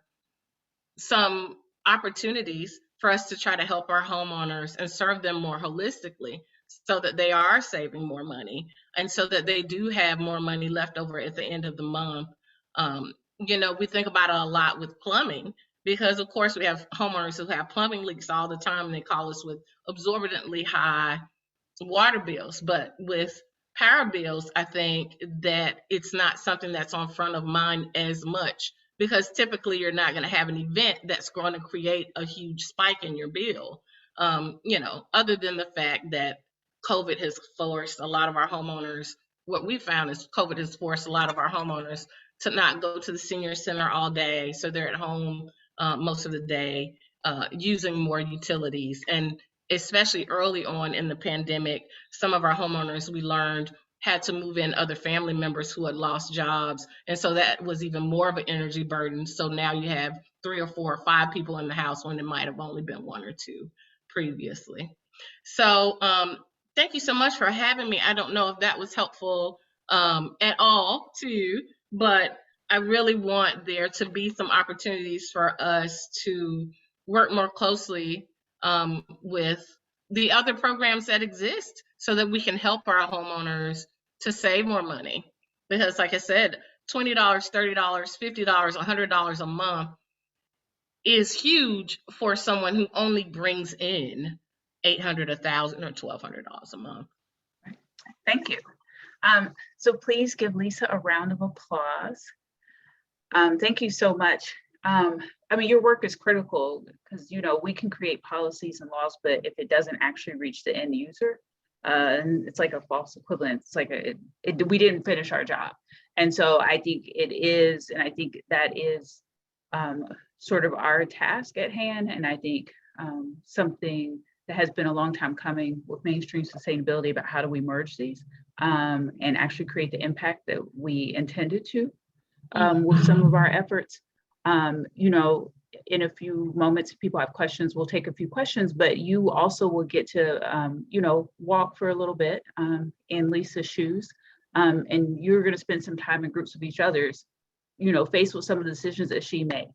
some opportunities for us to try to help our homeowners and serve them more holistically, so that they are saving more money and so that they do have more money left over at the end of the month. You know, we think about it a lot with plumbing, because of course we have homeowners who have plumbing leaks all the time and they call us with absorbently high water bills. But with power bills, I think that it's not something that's on front of mind as much, because typically you're not going to have an event that's going to create a huge spike in your bill. Other than the fact that COVID has forced a lot of our homeowners, what we found is COVID has forced a lot of our homeowners to not go to the senior center all day. So they're at home most of the day, using more utilities. And especially early on in the pandemic, some of our homeowners, we learned, had to move in other family members who had lost jobs. And so that was even more of an energy burden. So now you have 3 or 4 or 5 people in the house when it might have only been 1 or 2 previously. So thank you so much for having me. I don't know if that was helpful at all to you, but I really want there to be some opportunities for us to work more closely with the other programs that exist so that we can help our homeowners to save more money. Because like I said, $20, $30, $50, $100 a month is huge for someone who only brings in $800, $1,000, or $1,200 a month. Thank you. So please give Lisa a round of applause. Thank you so much. Your work is critical because, we can create policies and laws, but if it doesn't actually reach the end user, it's like a false equivalent. It's like we didn't finish our job. And so I think it is, and I think that is sort of our task at hand. And I think something that has been a long time coming with mainstream sustainability about how do we merge these and actually create the impact that we intended to with some of our efforts. In a few moments, if people have questions, we'll take a few questions, but you also will get to, walk for a little bit in Lisa's shoes. And you're going to spend some time in groups with each other's, faced with some of the decisions that she made.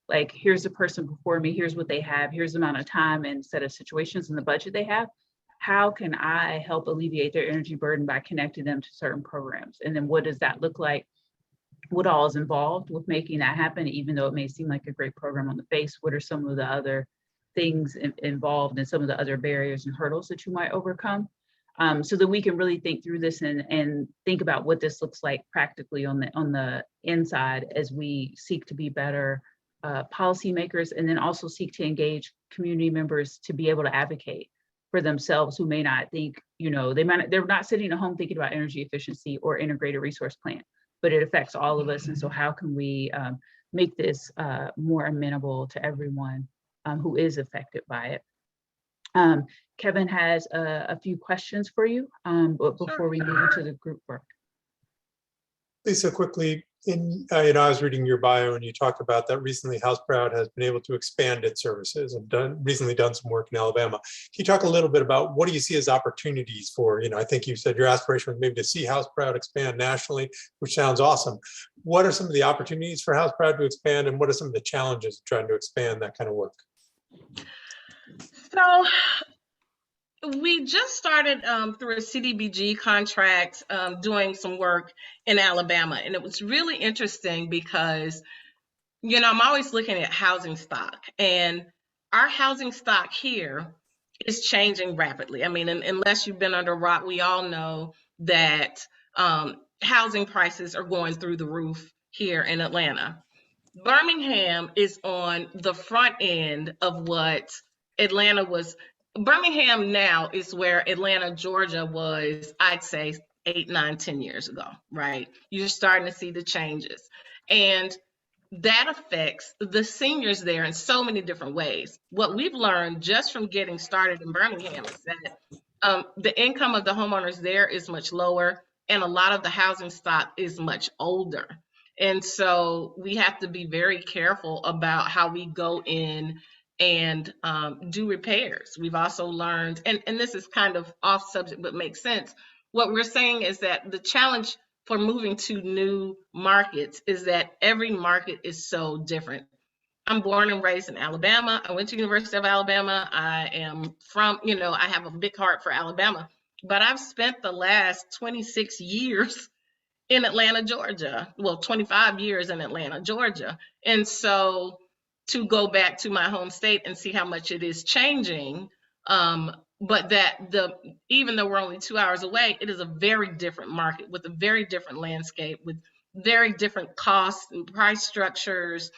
Like, here's the person before me, here's what they have, here's the amount of time and set of situations in the budget they have. How can I help alleviate their energy burden by connecting them to certain programs? And then what does that look like? What all is involved with making that happen, even though it may seem like a great program on the face? What are some of the other things involved and some of the other barriers and hurdles that you might overcome? So that we can really think through this and think about what this looks like practically on the inside as we seek to be better policymakers, and then also seek to engage community members to be able to advocate for themselves who may not think, they're not sitting at home thinking about energy efficiency or integrated resource plan, but it affects all of us. And so how can we make this more amenable to everyone who is affected by it? Kevin has a few questions for you, but before we move into the group work. Lisa, quickly, I was reading your bio and you talked about that recently House Proud has been able to expand its services and recently done some work in Alabama. Can you talk a little bit about what do you see as opportunities for, I think you said your aspiration was maybe to see House Proud expand nationally, which sounds awesome. What are some of the opportunities for House Proud to expand, and what are some of the challenges of trying to expand that kind of work? So we just started through a CDBG contract doing some work in Alabama. And it was really interesting because, I'm always looking at housing stock, and our housing stock here is changing rapidly. Unless you've been under a rock, we all know that housing prices are going through the roof here in Atlanta. Birmingham is on the front end of what Atlanta was. Birmingham now is where Atlanta, Georgia was, I'd say 8, 9, 10 years ago, right? You're starting to see the changes. And that affects the seniors there in so many different ways. What we've learned just from getting started in Birmingham is that the income of the homeowners there is much lower, and a lot of the housing stock is much older. And so we have to be very careful about how we go in and do repairs. We've also learned, and this is kind of off subject, but makes sense. What we're saying is that the challenge for moving to new markets is that every market is so different. I'm born and raised in Alabama. I went to University of Alabama. I am from, I have a big heart for Alabama, but I've spent the last 26 years in Atlanta, Georgia. Well, 25 years in Atlanta, Georgia. And so to go back to my home state and see how much it is changing. But even though we're only 2 hours away, it is a very different market with a very different landscape, with very different costs and price structures.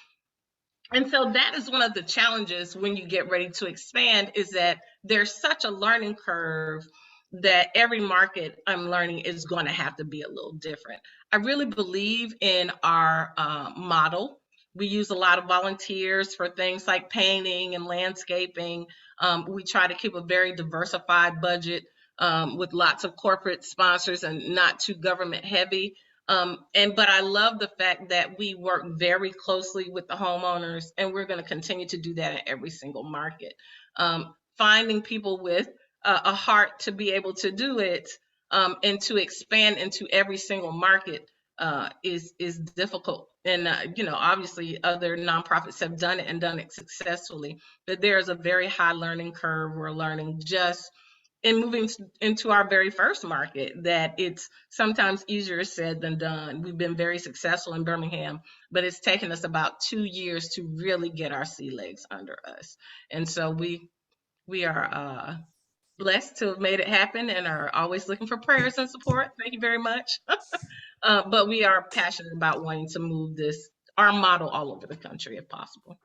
And so that is one of the challenges when you get ready to expand, is that there's such a learning curve that every market I'm learning is going to have to be a little different. I really believe in our model. We use a lot of volunteers for things like painting and landscaping. We try to keep a very diversified budget with lots of corporate sponsors and not too government heavy. But I love the fact that we work very closely with the homeowners, and we're going to continue to do that in every single market. Finding people with a heart to be able to do it and to expand into every single market is difficult. And obviously other nonprofits have done it and done it successfully, but there's a very high learning curve. We're learning just in moving into our very first market that it's sometimes easier said than done. We've been very successful in Birmingham, but it's taken us about 2 years to really get our sea legs under us. And so we are blessed to have made it happen and are always looking for prayers and support. Thank you very much. But we are passionate about wanting to move our model all over the country if possible.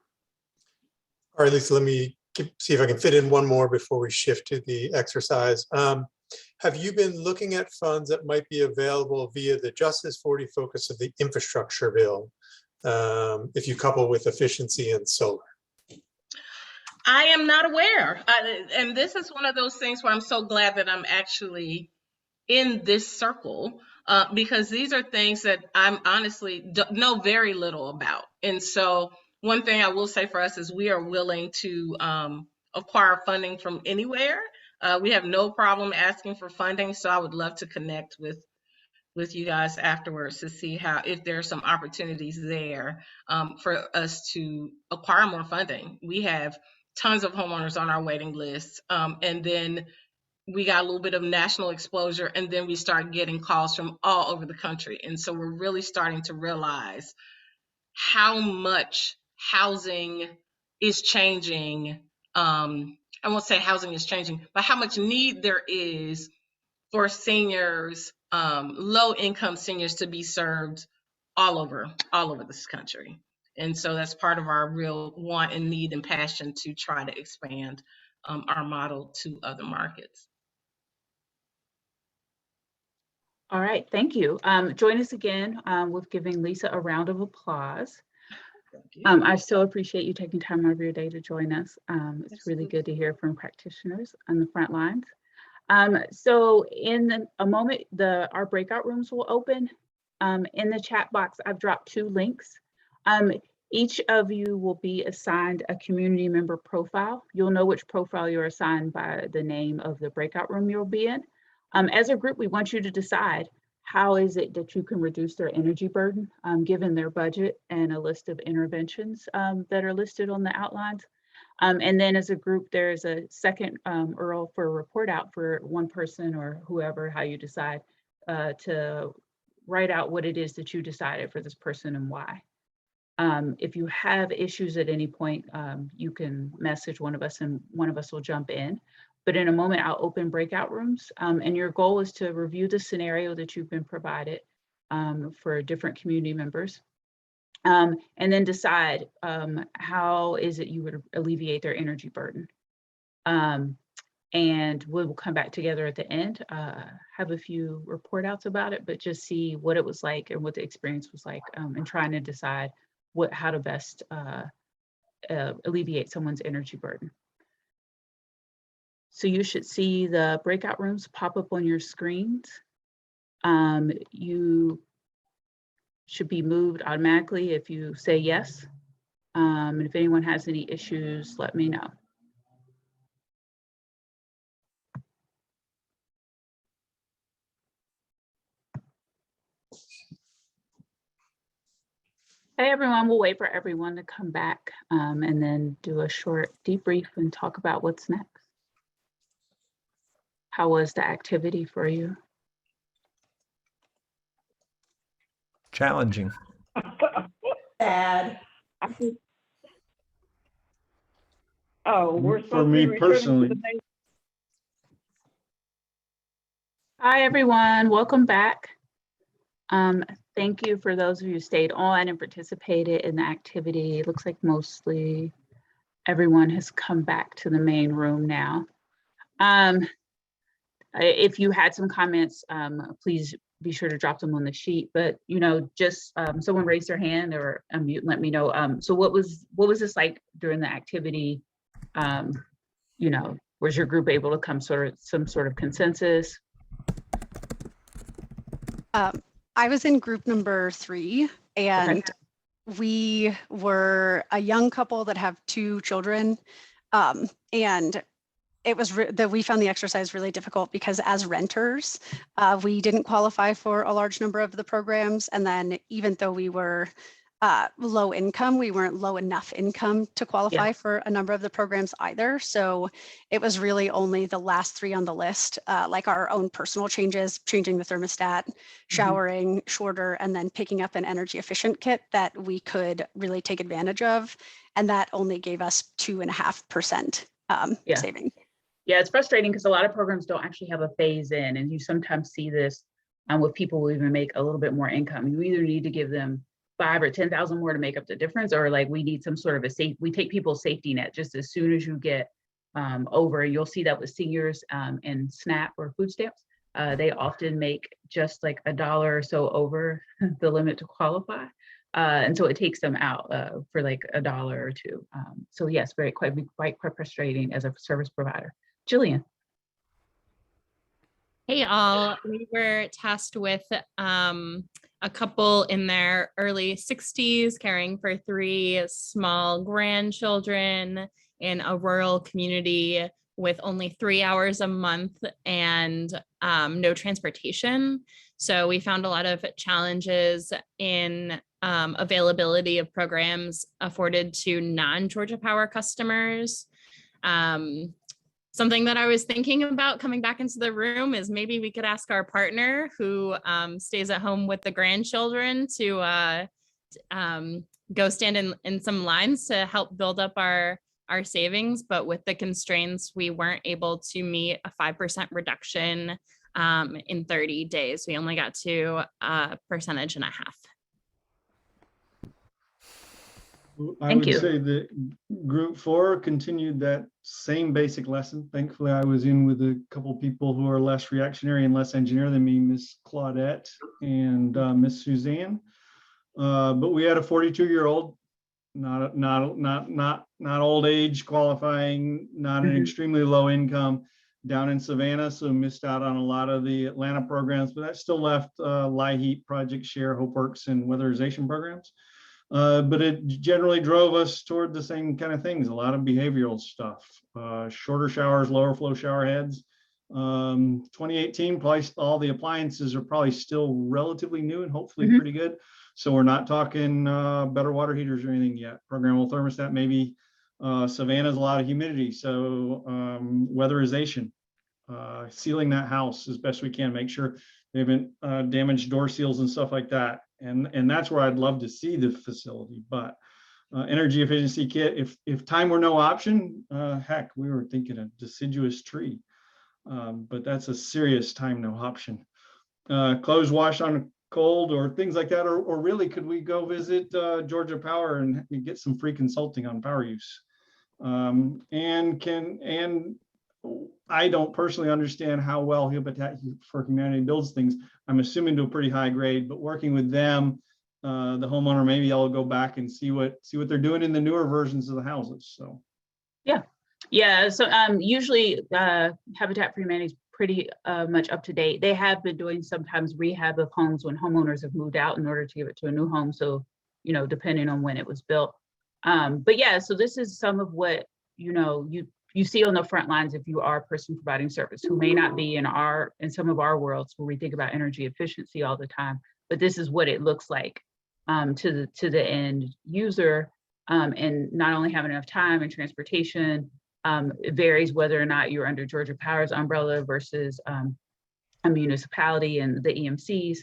All right, Lisa, let me see if I can fit in one more before we shift to the exercise. Have you been looking at funds that might be available via the Justice 40 focus of the infrastructure bill, if you couple with efficiency and solar? I am not aware. And this is one of those things where I'm so glad that I'm actually in this circle, because these are things that I'm honestly know very little about. And so one thing I will say for us is we are willing to acquire funding from anywhere. We have no problem asking for funding. So I would love to connect with you guys afterwards to see if there are some opportunities there for us to acquire more funding. We have tons of homeowners on our waiting list. And then we got a little bit of national exposure, and then we start getting calls from all over the country. And so we're really starting to realize how much housing is changing. I won't say housing is changing, but how much need there is for seniors, low-income seniors, to be served all over this country. And so that's part of our real want and need and passion to try to expand our model to other markets. All right, thank you. Join us again with giving Lisa a round of applause. I so appreciate you taking time out of your day to join us. It's really good to hear from practitioners on the front lines. So in a moment, our breakout rooms will open. In the chat box, I've dropped 2 links. Each of you will be assigned a community member profile. You'll know which profile you're assigned by the name of the breakout room you'll be in. As a group, we want you to decide how is it that you can reduce their energy burden, given their budget and a list of interventions that are listed on the outlines. And then as a group, there's a second URL for a report out for one person or whoever, how you decide to write out what it is that you decided for this person and why. If you have issues at any point, you can message one of us and one of us will jump in. But in a moment, I'll open breakout rooms. And your goal is to review the scenario that you've been provided for different community members. And then decide how is it you would alleviate their energy burden. And we'll come back together at the end, have a few report outs about it, but just see what it was like and what the experience was like, and trying to decide how to best alleviate someone's energy burden. So you should see the breakout rooms pop up on your screens. You should be moved automatically if you say yes. And if anyone has any issues, let me know. Hey everyone, we'll wait for everyone to come back and then do a short debrief and talk about what's next. How was the activity for you? Challenging. Bad. Oh, we're For supposed to me be returning to personally. the main. Hi, everyone. Welcome back. Thank you for those of you who stayed on and participated in the activity. It looks like mostly everyone has come back to the main room now. If you had some comments, please be sure to drop them on the sheet. But just someone raise their hand or unmute and let me know. So what was this like during the activity? Was your group able to come some sort of consensus? I was in group number 3, and we were a young couple that have 2 children, and it was that we found the exercise really difficult because as renters, we didn't qualify for a large number of the programs. And then even though we were low income, we weren't low enough income to qualify for a number of the programs either. So it was really only the last 3 on the list, like our own personal changes, changing the thermostat, showering shorter, and then picking up an energy efficient kit that we could really take advantage of. And that only gave us 2.5% saving. Yeah, it's frustrating because a lot of programs don't actually have a phase in, and you sometimes see this with people who even make a little bit more income. You either need to give them 5 or 10,000 more to make up the difference, or like we need some sort of we take people's safety net just as soon as you get over. You'll see that with seniors and SNAP or food stamps. They often make just like $1 or so over the limit to qualify. And so it takes them out for like $1 or $2. So yes, quite frustrating as a service provider. Jillian. Hey all, we were tasked with a couple in their early 60s caring for 3 small grandchildren in a rural community with only 3 hours a month and no transportation. So we found a lot of challenges in availability of programs afforded to non-Georgia Power customers. Something that I was thinking about coming back into the room is maybe we could ask our partner who stays at home with the grandchildren to go stand in some lines to help build up our savings. But with the constraints, we weren't able to meet a 5% reduction in 30 days. We only got to 1.5%. I would say that group 4 continued that same basic lesson. Thankfully, I was in with a couple people who are less reactionary and less engineer than me, Miss Claudette and Miss Suzanne. But we had a 42-year-old, not old age qualifying, not an extremely low income, down in Savannah, so missed out on a lot of the Atlanta programs, but that still left LIHEAP, Project Share, HopeWorks, and weatherization programs. But it generally drove us toward the same kind of things, a lot of behavioral stuff, shorter showers, lower flow shower heads. 2018, probably all the appliances are probably still relatively new and hopefully pretty good. So we're not talking better water heaters or anything yet. Programmable thermostat, maybe. Savannah's a lot of humidity, so weatherization, sealing that house as best we can, make sure they haven't damaged door seals and stuff like that. And that's where I'd love to see the facility. But energy efficiency kit, if time were no option, heck, we were thinking a deciduous tree. But that's a serious time no option. Clothes washed on cold or things like that, or really could we go visit Georgia Power and get some free consulting on power use? And I don't personally understand how well Habitat for Humanity builds things. I'm assuming to a pretty high grade, but working with them, the homeowner, maybe I'll go back and see what they're doing in the newer versions of the houses. So yeah. So usually Habitat for Humanity is pretty much up to date. They have been doing sometimes rehab of homes when homeowners have moved out in order to give it to a new home. So depending on when it was built. But yeah, so this is some of what you see on the front lines if you are a person providing service who may not be in some of our worlds where we think about energy efficiency all the time, but this is what it looks like to the end user, and not only having enough time and transportation. It varies whether or not you're under Georgia Power's umbrella versus a municipality and the EMCs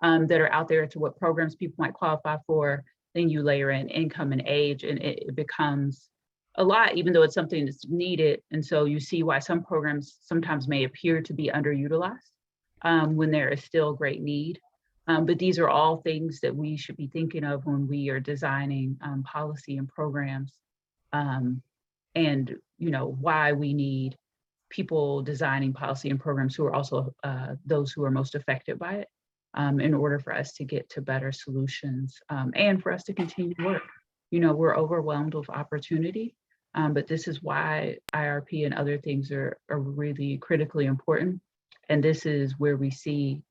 that are out there to what programs people might qualify for. Then you layer in income and age, and it becomes a lot, even though it's something that's needed. And so you see why some programs sometimes may appear to be underutilized when there is still great need. But these are all things that we should be thinking of when we are designing policy and programs, and why we need people designing policy and programs who are also those who are most affected by it, in order for us to get to better solutions, and for us to continue to work. We're overwhelmed with opportunity, but this is why IRP and other things are really critically important. And this is where we see,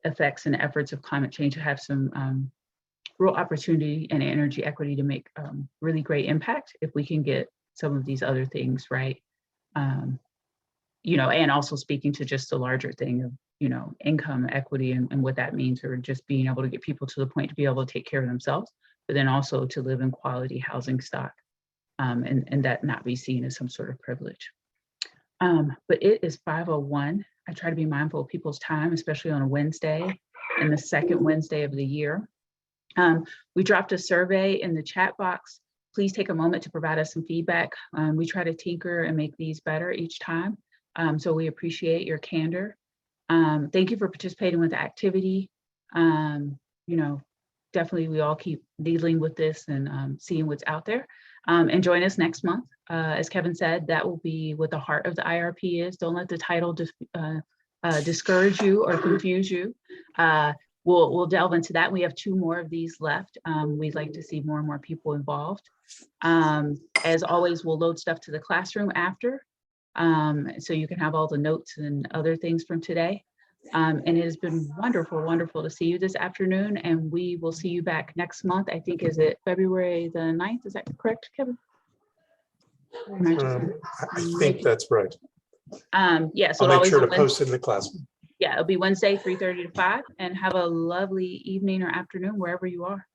effects and efforts of climate change to have some real opportunity and energy equity to make really great impact if we can get some of these other things right. And also speaking to just the larger thing of, income equity and what that means, or just being able to get people to the point to be able to take care of themselves, but then also to live in quality housing stock, and that not be seen as some sort of privilege. But it is 5:01. I try to be mindful of people's time, especially on a Wednesday and the second Wednesday of the year. We dropped a survey in the chat box. Please take a moment to provide us some feedback. We try to tinker and make these better each time. So we appreciate your candor. Thank you for participating with the activity. Definitely we all keep dealing with this and seeing what's out there. And join us next month. As Kevin said, that will be what the heart of the IRP is. Don't let the title discourage you or confuse you. We'll delve into that. We have 2 more of these left. We'd like to see more and more people involved. As always, we'll load stuff to the classroom after, so you can have all the notes and other things from today. And it has been wonderful, wonderful to see you this afternoon, and we will see you back next month. I think, is it February the 9th? Is that correct, Kevin? I think that's right. Yeah, so I'll make sure to Wednesday, post it in the classroom. yeah, it'll be Wednesday, 3:30 to 5, and have a lovely evening or afternoon wherever you are.